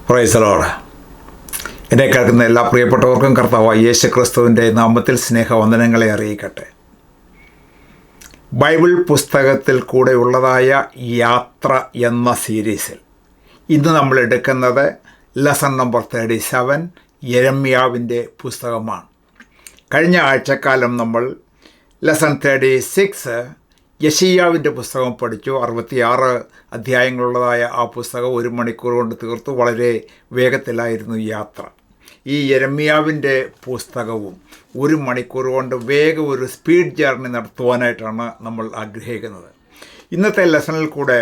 Praise the Lord. എന്നെ കേൾക്കുന്ന എല്ലാ പ്രിയപ്പെട്ടവർക്കും കർത്താവായ യേശു ക്രിസ്തുവിൻ്റെ നാമത്തിൽ സ്നേഹവന്ദനങ്ങളെ അറിയിക്കട്ടെ. ബൈബിൾ പുസ്തകത്തിൽ കൂടെ ഉള്ളതായ യാത്ര എന്ന സീരീസിൽ ഇന്ന് നമ്മൾ എടുക്കുന്നത് ലെസൺ നമ്പർ 37 യെരമ്യാവിൻ്റെ പുസ്തകമാണ്. കഴിഞ്ഞ ആഴ്ചക്കാലം നമ്മൾ ലെസൺ 36 യെശയ്യാവിൻ്റെ പുസ്തകം പഠിച്ചു. 66 അധ്യായങ്ങളുള്ളതായ ആ പുസ്തകം 1 മണിക്കൂർ കൊണ്ട് തീർത്തു. വളരെ വേഗത്തിലായിരുന്നു യാത്ര. ഈ യെരമ്യാവിൻ്റെ പുസ്തകവും 1 മണിക്കൂർ കൊണ്ട് വേഗം ഒരു സ്പീഡ് ജേർണി നടത്തുവാനായിട്ടാണ് നമ്മൾ ആഗ്രഹിക്കുന്നത്. ഇന്നത്തെ ലെസണിൽ കൂടെ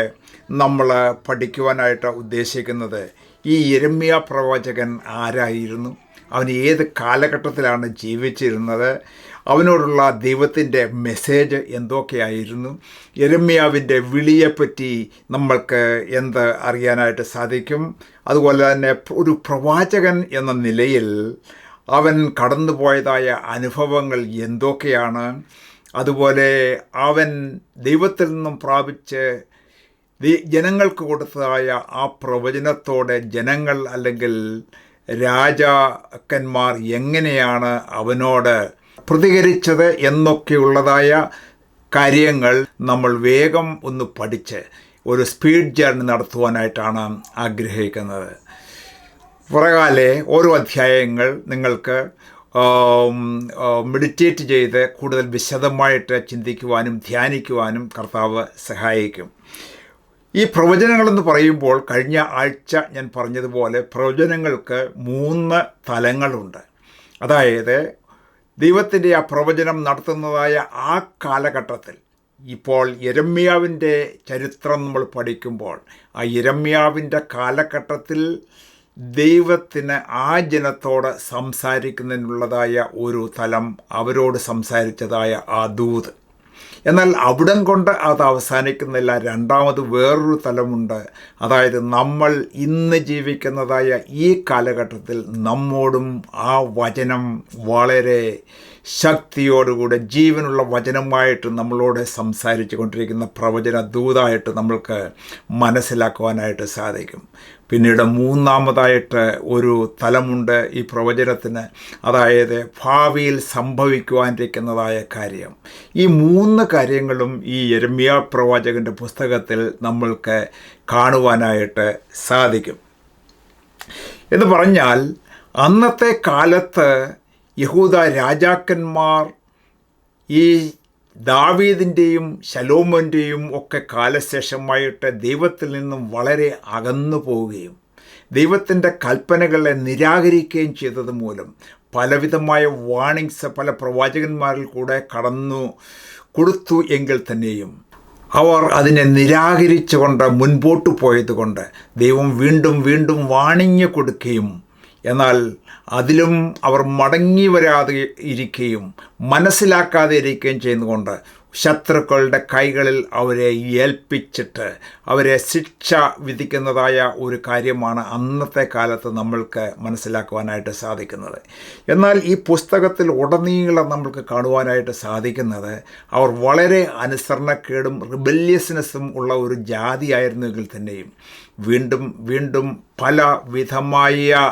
നമ്മൾ പഠിക്കുവാനായിട്ട് ഉദ്ദേശിക്കുന്നത് ഈ യെരമ്യാ പ്രവാചകൻ ആരായിരുന്നു, അവൻ ഏത് കാലഘട്ടത്തിലാണ് ജീവിച്ചിരുന്നത്, അവനോടുള്ള ദൈവത്തിൻ്റെ മെസ്സേജ് എന്തൊക്കെയായിരുന്നു, യെരമ്യാവിൻ്റെ വിളിയെപ്പറ്റി നമ്മൾക്ക് എന്ത് അറിയാനായിട്ട് സാധിക്കും. അതുപോലെ തന്നെ ഒരു പ്രവാചകൻ എന്ന നിലയിൽ അവൻ കടന്നുപോയതായ അനുഭവങ്ങൾ എന്തൊക്കെയാണ്, അതുപോലെ അവൻ ദൈവത്തിൽ നിന്നും പ്രാപിച്ച് ജനങ്ങൾക്ക് കൊടുത്തതായ ആ പ്രവചനത്തോടെ ജനങ്ങൾ അല്ലെങ്കിൽ രാജാക്കന്മാർ എങ്ങനെയാണ് അവനോട് പ്രതികരിച്ചത് എന്നൊക്കെയുള്ളതായ കാര്യങ്ങൾ നമ്മൾ വേഗം ഒന്ന് പഠിച്ച് ഒരു സ്പീഡ് ജേർണി നടത്തുവാനായിട്ടാണ് ആഗ്രഹിക്കുന്നത്. പുറകാലെ ഓരോ അധ്യായങ്ങൾ നിങ്ങൾക്ക് മെഡിറ്റേറ്റ് ചെയ്ത് കൂടുതൽ വിശദമായിട്ട് ചിന്തിക്കുവാനും ധ്യാനിക്കുവാനും കർത്താവ് സഹായിക്കും. ഈ പ്രവചനങ്ങളെന്ന് പറയുമ്പോൾ കഴിഞ്ഞ ആഴ്ച ഞാൻ പറഞ്ഞതുപോലെ പ്രവചനങ്ങൾക്ക് 3 തലങ്ങളുണ്ട്. അതായത് ദൈവത്തിൻ്റെ ആ പ്രവചനം നടത്തുന്നതായ ആ കാലഘട്ടത്തിൽ, ഇപ്പോൾ യെരമ്യാവിൻ്റെ ചരിത്രം നമ്മൾ പഠിക്കുമ്പോൾ ആ യെരമ്യാവിൻ്റെ കാലഘട്ടത്തിൽ ദൈവത്തിന് ആ ജനത്തോട് സംസാരിക്കുന്നതിനുള്ളതായ ഒരു തലം, അവരോട് സംസാരിച്ചതായ ആ ദൂത്. എന്നാൽ അവിടം കൊണ്ട് അത് അവസാനിക്കുന്നില്ല. രണ്ടാമത് വേറൊരു തലമുണ്ട്. അതായത് നമ്മൾ ഇന്ന് ജീവിക്കുന്നതായ ഈ കാലഘട്ടത്തിൽ നമ്മോടും ആ വചനം വളരെ ശക്തിയോടുകൂടെ ജീവനുള്ള വചനമായിട്ട് നമ്മളോട് സംസാരിച്ചു കൊണ്ടിരിക്കുന്ന പ്രവചന ദൂതായിട്ട് നമ്മൾക്ക് മനസ്സിലാക്കുവാനായിട്ട് സാധിക്കും. പിന്നീട് 3ാമതായിട്ട് ഒരു തലമുണ്ട് ഈ പ്രവചനത്തിന്. അതായത് ഭാവിയിൽ സംഭവിക്കുവാനിരിക്കുന്നതായ കാര്യം. ഈ 3 കാര്യങ്ങളും ഈ യെരമ്യാ പ്രവാചകൻ്റെ പുസ്തകത്തിൽ നമ്മൾക്ക് കാണുവാനായിട്ട് സാധിക്കും. എന്ന് പറഞ്ഞാൽ അന്നത്തെ കാലത്ത് യഹൂദ രാജാക്കന്മാർ ഈ ദാവീദിൻ്റെയും ശലോമോൻ്റെയും ഒക്കെ കാലശേഷമായിട്ട് ദൈവത്തിൽ നിന്നും വളരെ അകന്നു പോവുകയും ദൈവത്തിൻ്റെ കൽപ്പനകളെ നിരാകരിക്കുകയും ചെയ്തത് മൂലം പലവിധമായ വാണിങ്സ് പല പ്രവാചകന്മാരിൽ കൂടെ കടന്നു കൊടുത്തു എങ്കിൽ തന്നെയും അവർ അതിനെ നിരാകരിച്ചുകൊണ്ട് മുൻപോട്ട് പോയതുകൊണ്ട് ദൈവം വീണ്ടും വീണ്ടും വാണിങ് കൊടുക്കുകയും എന്നാൽ അതിലും അവർ മടങ്ങി വരാതെ ഇരിക്കുകയും മനസ്സിലാക്കാതെ ഇരിക്കുകയും ചെയ്യുന്നതുകൊണ്ട് ശത്രുക്കളുടെ കൈകളിൽ അവരെ ഏൽപ്പിച്ചിട്ട് അവരെ ശിക്ഷ വിധിക്കുന്നതായ ഒരു കാര്യമാണ് അന്നത്തെ കാലത്ത് നമ്മൾക്ക് മനസ്സിലാക്കുവാനായിട്ട് സാധിക്കുന്നത്. എന്നാൽ ഈ പുസ്തകത്തിൽ ഉടനീളം നമ്മൾക്ക് കാണുവാനായിട്ട് സാധിക്കുന്നത് അവർ വളരെ അനുസരണക്കേടും റിബല്യസ്നെസ്സും ഉള്ള ഒരു ജാതിയായിരുന്നെങ്കിൽ തന്നെയും വീണ്ടും വീണ്ടും പല വിധമായ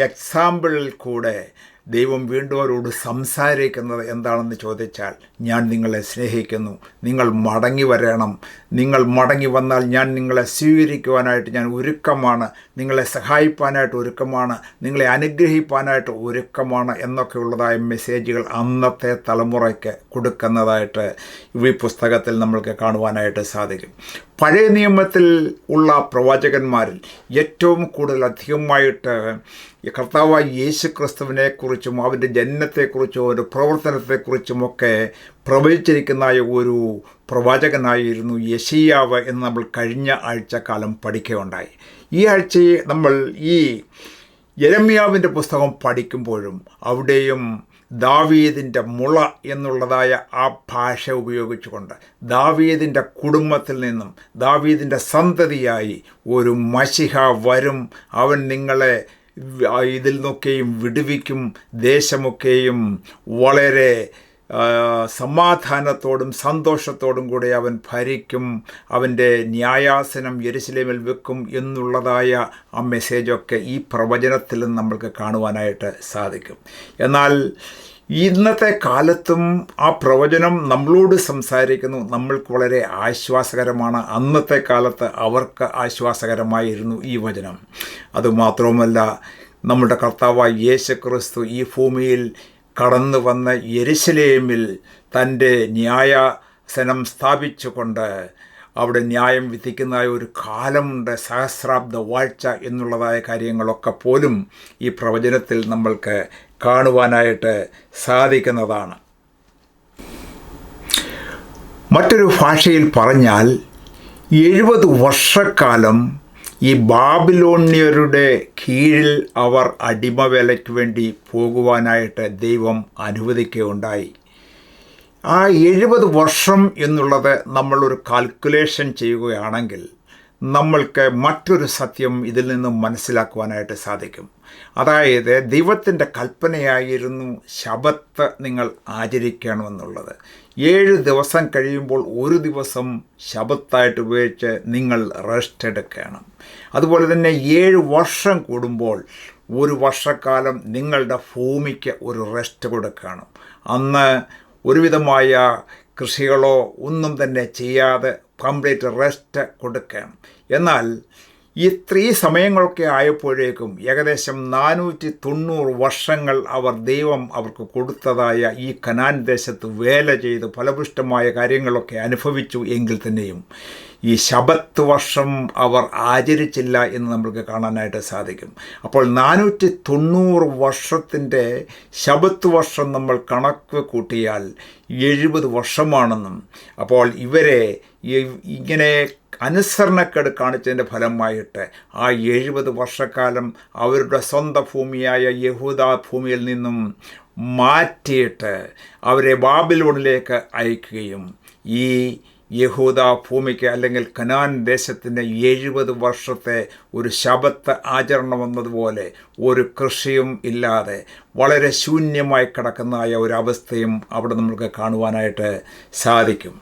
എക്സാമ്പിളിൽ കൂടെ ദൈവം വീണ്ടും അവരോട് സംസാരിക്കുന്നത് എന്താണെന്ന് ചോദിച്ചാൽ, ഞാൻ നിങ്ങളെ സ്നേഹിക്കുന്നു, നിങ്ങൾ മടങ്ങി വരണം, നിങ്ങൾ മടങ്ങി വന്നാൽ ഞാൻ നിങ്ങളെ സ്വീകരിക്കുവാനായിട്ട് ഞാൻ ഒരുക്കമാണ്, നിങ്ങളെ സഹായിപ്പാനായിട്ട് ഒരുക്കമാണ്, നിങ്ങളെ അനുഗ്രഹിപ്പാനായിട്ട് ഒരുക്കമാണ് എന്നൊക്കെയുള്ളതായ മെസ്സേജുകൾ അന്നത്തെ തലമുറയ്ക്ക് കൊടുക്കുന്നതായിട്ട് ഈ പുസ്തകത്തിൽ നമ്മൾക്ക് കാണുവാനായിട്ട് സാധിക്കും. പഴയ നിയമത്തിൽ ഉള്ള പ്രവാചകന്മാരിൽ ഏറ്റവും കൂടുതൽ അധികമായിട്ട് കർത്താവായ യേശു ക്രിസ്തുവിനെക്കുറിച്ചും അവൻ്റെ ജനനത്തെക്കുറിച്ചും അവൻ്റെ പ്രവർത്തനത്തെക്കുറിച്ചുമൊക്കെ പ്രവചിച്ചിരിക്കുന്ന ഒരു പ്രവാചകനായിരുന്നു യെശയ്യാവ് എന്ന് നമ്മൾ കഴിഞ്ഞ ആഴ്ചക്കാലം പഠിക്കുകയുണ്ടായി. ഈ ആഴ്ചയെ നമ്മൾ ഈ യെരമ്യാവിൻ്റെ പുസ്തകം പഠിക്കുമ്പോഴും അവിടെയും ദാവീദിൻ്റെ മുള എന്നുള്ളതായ ആ ഭാഷ ഉപയോഗിച്ചുകൊണ്ട് ദാവീദിൻ്റെ കുടുംബത്തിൽ നിന്നും ദാവീദിൻ്റെ സന്തതിയായി ഒരു മശിഹ വരും, അവൻ നിങ്ങളെ ഇതിൽ നിന്നൊക്കെയും വിടുവിക്കും, ദേശമൊക്കെയും വളരെ സമാധാനത്തോടും സന്തോഷത്തോടും കൂടി അവൻ ഭരിക്കും, അവൻ്റെ ന്യായാസനം യെരുശലേമിൽ വെക്കും എന്നുള്ളതായ ആ മെസ്സേജൊക്കെ ഈ പ്രവചനത്തിൽ നമ്മൾക്ക് കാണുവാനായിട്ട് സാധിക്കും. എന്നാൽ ഇന്നത്തെ കാലത്തും ആ പ്രവചനം നമ്മളോട് സംസാരിക്കുന്നു. നമ്മൾക്ക് വളരെ ആശ്വാസകരമാണ്. അന്നത്തെ കാലത്ത് അവർക്ക് ആശ്വാസകരമായിരുന്നു ഈ വചനം. അതുമാത്രവുമല്ല, നമ്മുടെ കർത്താവായ യേശുക്രിസ്തു ഈ ഭൂമിയിൽ കടന്നു വന്ന യെരുശലേമിൽ തൻ്റെ ന്യായാസനം സ്ഥാപിച്ചുകൊണ്ട് അവിടെ ന്യായം വിധിക്കുന്നതായ ഒരു കാലമുണ്ട്, സഹസ്രാബ്ദ വാഴ്ച എന്നുള്ളതായ കാര്യങ്ങളൊക്കെ പോലും ഈ പ്രവചനത്തിൽ നമ്മൾക്ക് കാണുവാനായിട്ട് സാധിക്കുന്നതാണ്. മറ്റൊരു ഭാഷയിൽ പറഞ്ഞാൽ 70 വർഷക്കാലം ഈ ബാബിലോണ്യരുടെ കീഴിൽ അവർ അടിമവേലയ്ക്ക് വേണ്ടി പോകുവാനായിട്ട് ദൈവം അനുവദിക്കുകയുണ്ടായി. ആ 70 വർഷം എന്നുള്ളത് നമ്മളൊരു കാൽക്കുലേഷൻ ചെയ്യുകയാണെങ്കിൽ നമ്മൾക്ക് മറ്റൊരു സത്യം ഇതിൽ നിന്നും മനസ്സിലാക്കുവാനായിട്ട് സാധിക്കും. അതായത് ദൈവത്തിൻ്റെ കൽപ്പനയായിരുന്നു ശബത്ത് നിങ്ങൾ ആചരിക്കണമെന്നുള്ളത്. 7 ദിവസം കഴിയുമ്പോൾ ഒരു ദിവസം ശബത്തായിട്ട് ഉപയോഗിച്ച് നിങ്ങൾ റെസ്റ്റ് എടുക്കണം. അതുപോലെ തന്നെ 7 വർഷം കൂടുമ്പോൾ ഒരു വർഷക്കാലം നിങ്ങളുടെ ഭൂമിക്ക് ഒരു റെസ്റ്റ് കൊടുക്കണം. അന്ന് ഒരുവിധമായ കൃഷികളോ ഒന്നും തന്നെ ചെയ്യാതെ കംപ്ലീറ്റ് റെസ്റ്റ് കൊടുക്കണം. എന്നാൽ ഈ സമയങ്ങളൊക്കെ ആയപ്പോഴേക്കും ഏകദേശം 490 വർഷങ്ങൾ ദൈവം അവർക്ക് കൊടുത്തതായ ഈ കനാൻ ദേശത്ത് വേല ചെയ്ത് ഫലപുഷ്ടമായ കാര്യങ്ങളൊക്കെ അനുഭവിച്ചു. എങ്കിൽ തന്നെയും ഈ ശബത്ത് വർഷം അവർ ആചരിച്ചില്ല എന്ന് നമുക്ക് കാണാനായിട്ട് സാധിക്കും. അപ്പോൾ 490 വർഷത്തിൻ്റെ ശബത്ത് വർഷം നമ്മൾ കണക്ക് കൂട്ടിയാൽ 70 വർഷമാണെന്നും, അപ്പോൾ ഇവരെ ഇങ്ങനെ അനുസരണക്കേട് കാണിച്ചതിൻ്റെ ഫലമായിട്ട് ആ 70 വർഷക്കാലം അവരുടെ സ്വന്തം ഭൂമിയായ യഹൂദ ഭൂമിയിൽ നിന്നും മാറ്റിയിട്ട് അവരെ ബാബിലോണിലേക്ക് അയക്കുകയും ഈ യഹൂദ ഭൂമിക്ക് അല്ലെങ്കിൽ കനാൻ ദേശത്തിൻ്റെ 70 വർഷത്തെ ഒരു ശബത്ത് ആചരണം എന്നതുപോലെ ഒരു കൃഷിയും ഇല്ലാതെ വളരെ ശൂന്യമായി കിടക്കുന്നതായ ഒരവസ്ഥയും അവിടെ നമുക്ക് കാണുവാനായിട്ട് സാധിക്കും.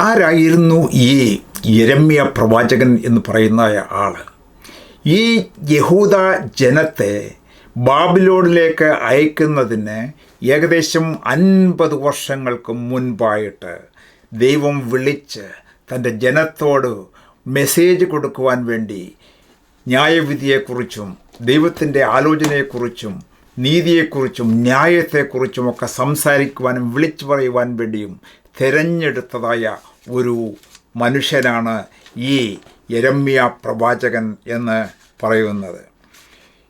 ആരായിരുന്നു ഈ യെരമ്യ പ്രവാചകൻ എന്ന് പറയുന്ന ആൾ? ഈ യഹൂദ ജനത്തെ ബാബിലോണിലേക്ക് അയക്കുന്നതിന് ഏകദേശം 50 വർഷങ്ങൾക്ക് മുൻപായിട്ട് ദൈവം വിളിച്ച് തൻ്റെ ജനത്തോട് മെസ്സേജ് കൊടുക്കുവാൻ വേണ്ടി ന്യായവിധിയെക്കുറിച്ചും ദൈവത്തിൻ്റെ ആലോചനയെക്കുറിച്ചും നീതിയെക്കുറിച്ചും ന്യായത്തെക്കുറിച്ചുമൊക്കെ സംസാരിക്കുവാനും വിളിച്ചു പറയുവാൻ വേണ്ടിയും തിരഞ്ഞെടുത്തതായ ഒരു മനുഷ്യനാണ് ഈ യെരമ്യ പ്രവാചകൻ എന്ന് പറയുന്നത്.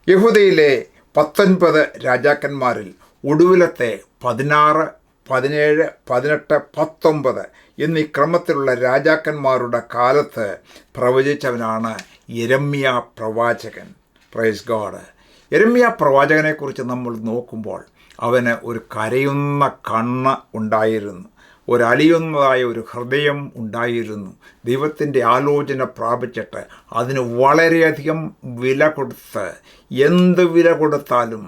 യഹൂദയിലെ 19 രാജാക്കന്മാരിൽ ഒടുവിലത്തെ 16, 17, 18, 19 എന്നീ ക്രമത്തിലുള്ള രാജാക്കന്മാരുടെ കാലത്ത് പ്രവചിച്ചവനാണ് യെരമ്യ പ്രവാചകൻ. Praise God. യെരമ്യ പ്രവാചകനെക്കുറിച്ച് നമ്മൾ നോക്കുമ്പോൾ അവന് ഒരു കരയുന്ന കണ്ണ് ഉണ്ടായിരുന്നു, ഒരലിയുന്നതായ ഒരു ഹൃദയം ഉണ്ടായിരുന്നു. ദൈവത്തിൻ്റെ ആലോചന പ്രാപിച്ചിട്ട് അതിന് വളരെയധികം വില കൊടുത്ത്, എന്ത് വില കൊടുത്താലും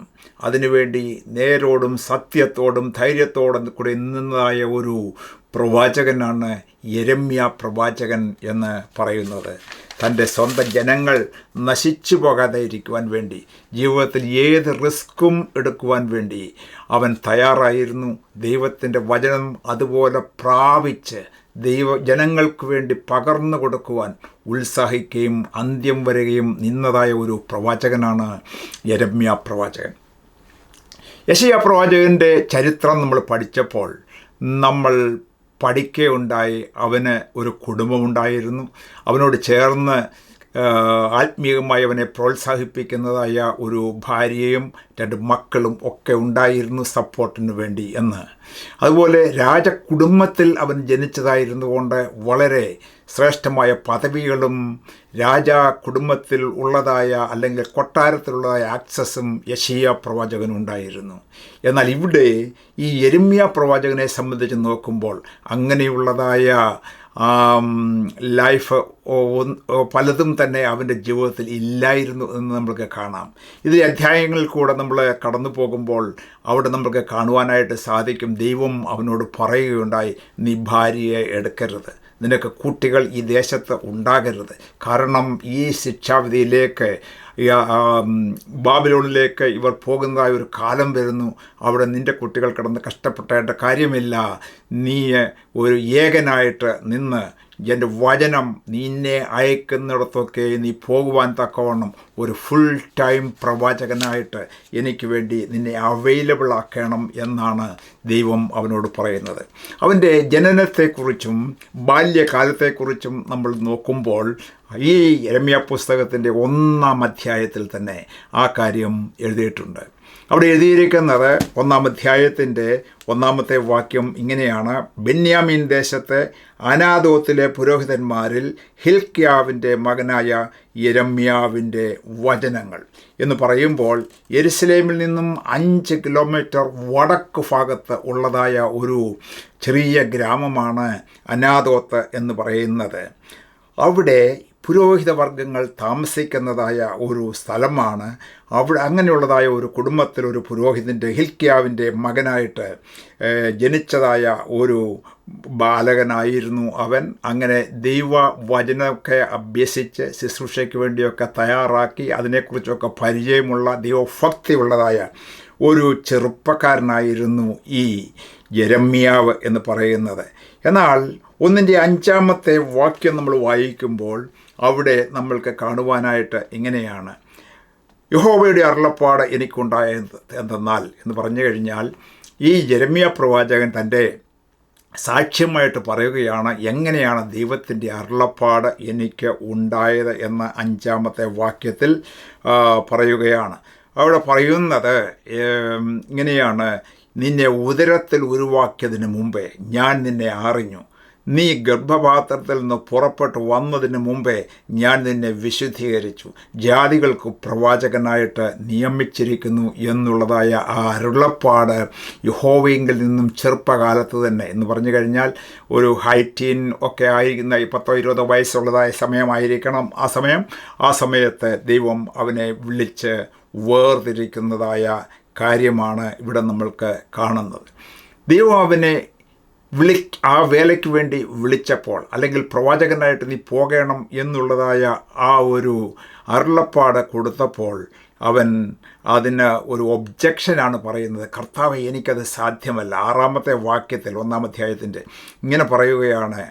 അതിനുവേണ്ടി നേരോടും സത്യത്തോടും ധൈര്യത്തോടും കൂടി നിന്നതായ ഒരു പ്രവാചകനാണ് യെരമ്യ പ്രവാചകൻ എന്ന് പറയുന്നത്. തൻ്റെ സ്വന്തം ജനങ്ങൾ നശിച്ചു പോകാതെ ഇരിക്കുവാൻ വേണ്ടി, ജീവിതത്തിൽ ഏത് റിസ്ക്കും എടുക്കുവാൻ വേണ്ടി അവൻ തയ്യാറായിരുന്നു. ദൈവത്തിൻ്റെ വചനം അതുപോലെ പ്രാപിച്ച് ജനങ്ങൾക്ക് വേണ്ടി പകർന്നു കൊടുക്കുവാൻ ഉത്സാഹിക്കുകയും അന്ത്യം വരികയും നിന്നതായ ഒരു പ്രവാചകനാണ് യെരമ്യ പ്രവാചകൻ. യെശയ്യാ പ്രവാചകൻ്റെ ചരിത്രം നമ്മൾ പഠിച്ചപ്പോൾ നമ്മൾ പഠിക്കുകയുണ്ടായി. അവന് ഒരു കുടുംബമുണ്ടായിരുന്നു. അവനോട് ചേർന്ന് ആത്മീയമായി അവനെ പ്രോത്സാഹിപ്പിക്കുന്നതായ ഒരു ഭാര്യയും 2 മക്കളും ഒക്കെ ഉണ്ടായിരുന്നു സപ്പോർട്ടിന് വേണ്ടി എന്ന്. അതുപോലെ രാജകുടുംബത്തിൽ അവൻ ജനിച്ചതായിരുന്നുകൊണ്ട് വളരെ ശ്രേഷ്ഠമായ പദവികളും രാജാ കുടുംബത്തിൽ ഉള്ളതായ അല്ലെങ്കിൽ കൊട്ടാരത്തിലുള്ളതായ ആക്സസും യെശയ്യാ പ്രവാചകനുണ്ടായിരുന്നു. എന്നാൽ ഇവിടെ ഈ യെരമ്യ പ്രവാചകനെ സംബന്ധിച്ച് നോക്കുമ്പോൾ അങ്ങനെയുള്ളതായ ലൈഫ് പലതും തന്നെ അവൻ്റെ ജീവിതത്തിൽ ഇല്ലായിരുന്നു എന്ന് നമുക്ക് കാണാം. ഇതിലെ അധ്യായങ്ങളിൽ കൂടെ നമ്മൾ കടന്നു പോകുമ്പോൾ അവിടെ നമുക്ക് കാണുവാനായിട്ട് സാധിക്കും. ദൈവം അവനോട് പറയുകയുണ്ടായി, നീ ഭാര്യയെ എടുക്കരുത്, നിനക്ക് കുട്ടികൾ ഈ ദേശത്ത് ഉണ്ടാകരുത്. കാരണം ഈ ശിക്ഷാവിധിയിലേക്ക് ബാബിലോണിലേക്ക് ഇവർ പോകുന്നതായ ഒരു കാലം വരുന്നു. അവിടെ നിൻ്റെ കുട്ടികൾ കിടന്ന് കഷ്ടപ്പെട്ടേണ്ട കാര്യമില്ല. നീ ഒരു ഏകനായിട്ട് നിന്ന് എൻ്റെ വചനം നിന്നെ അയക്കുന്നിടത്തൊക്കെ നീ പോകുവാൻ തക്കവണ്ണം ഒരു ഫുൾ ടൈം പ്രവാചകനായിട്ട് എനിക്ക് വേണ്ടി നിന്നെ അവൈലബിൾ ആക്കണം എന്നാണ് ദൈവം അവനോട് പറയുന്നത്. അവൻ്റെ ജനനത്തെക്കുറിച്ചും ബാല്യകാലത്തെക്കുറിച്ചും നമ്മൾ നോക്കുമ്പോൾ ഈ യിരെമ്യാ പുസ്തകത്തിൻ്റെ 1-ാം അധ്യായത്തിൽ തന്നെ ആ കാര്യം എഴുതിയിട്ടുണ്ട്. അവിടെ എഴുതിയിരിക്കുന്നത് 1-ാം അധ്യായത്തിൻ്റെ 1-ാമത്തെ വാക്യം ഇങ്ങനെയാണ്: ബെന്യാമീൻ ദേശത്തെ അനാഥോത്തിലെ പുരോഹിതന്മാരിൽ ഹിൽക്കിയാവിൻ്റെ മകനായ യിരെമ്യാവിൻ്റെ വചനങ്ങൾ എന്ന് പറയുമ്പോൾ യെരുശലേമിൽ നിന്നും 5 കിലോമീറ്റർ വടക്ക് ഭാഗത്ത് ഉള്ളതായ ഒരു ചെറിയ ഗ്രാമമാണ് അനാഥോത്ത് എന്ന് പറയുന്നത്. അവിടെ പുരോഹിത വർഗങ്ങൾ താമസിക്കുന്നതായ ഒരു സ്ഥലമാണ്. അവിടെ അങ്ങനെയുള്ളതായ ഒരു കുടുംബത്തിൽ ഒരു പുരോഹിതൻ്റെ ഹിൽക്കിയാവിൻ്റെ മകനായിട്ട് ജനിച്ചതായ ഒരു ബാലകനായിരുന്നു അവൻ. അങ്ങനെ ദൈവവചനമൊക്കെ അഭ്യസിച്ച് ശുശ്രൂഷയ്ക്ക് വേണ്ടിയൊക്കെ തയ്യാറാക്കി അതിനെക്കുറിച്ചൊക്കെ പരിചയമുള്ള ദൈവഭക്തിയുള്ളതായ ഒരു ചെറുപ്പക്കാരനായിരുന്നു ഈ യിരെമ്യാവ് എന്ന് പറയുന്നത്. എന്നാൽ 1-ാമത്തെ വാക്യം നമ്മൾ വായിക്കുമ്പോൾ അവിടെ നമ്മൾക്ക് കാണുവാനായിട്ട് ഇങ്ങനെയാണ്: യഹോവയുടെ അരുളപ്പാട് എനിക്കുണ്ടായത് എന്തെന്നാൽ എന്ന് പറഞ്ഞു കഴിഞ്ഞാൽ ഈ യിരെമ്യാ പ്രവാചകൻ തൻ്റെ സാക്ഷ്യമായിട്ട് പറയുകയാണ് എങ്ങനെയാണ് ദൈവത്തിൻ്റെ അരുളപ്പാട് എനിക്ക് ഉണ്ടായത് എന്ന 5-ാമത്തെ വാക്യത്തിൽ പറയുകയാണ്. അവിടെ പറയുന്നത് ഇങ്ങനെയാണ്: നിന്നെ ഉദരത്തിൽ ഉരുവാക്കിയതിന് മുമ്പേ ഞാൻ നിന്നെ അറിഞ്ഞു, നീ ഗർഭപാത്രത്തിൽ നിന്ന് പുറപ്പെട്ടു വന്നതിന് മുമ്പേ ഞാൻ നിന്നെ വിശുദ്ധീകരിച്ചു, ജാതികൾക്ക് പ്രവാചകനായിട്ട് നിയമിച്ചിരിക്കുന്നു എന്നുള്ളതായ ആ അരുളപ്പാട് യഹോവയെങ്കിൽ നിന്നും ചെറുപ്പകാലത്ത് തന്നെ എന്ന് പറഞ്ഞു കഴിഞ്ഞാൽ ഒരു 18 ഒക്കെ ആയിരിക്കുന്ന 10-20 വയസ്സുള്ളതായ സമയമായിരിക്കണം ആ സമയത്ത് ദൈവം അവനെ വിളിച്ച് വേർതിരിക്കുന്നതായ കാര്യമാണ് ഇവിടെ നമ്മൾക്ക് കാണുന്നത്. ദൈവം അവനെ ആ വേലയ്ക്ക് വേണ്ടി വിളിച്ചപ്പോൾ അല്ലെങ്കിൽ പ്രവാചകനായിട്ട് നീ പോകണം എന്നുള്ളതായ ആ ഒരു അരുളപ്പാട് കൊടുത്തപ്പോൾ അവൻ അതിന് ഒരു ഒബ്ജക്ഷനാണ് പറയുന്നത്. കർത്താവേ, എനിക്കത് സാധ്യമല്ല. 6-ാമത്തെ വാക്യത്തിൽ 1-ാം അധ്യായത്തിൻ്റെ ഇങ്ങനെ പറയുകയാണ്: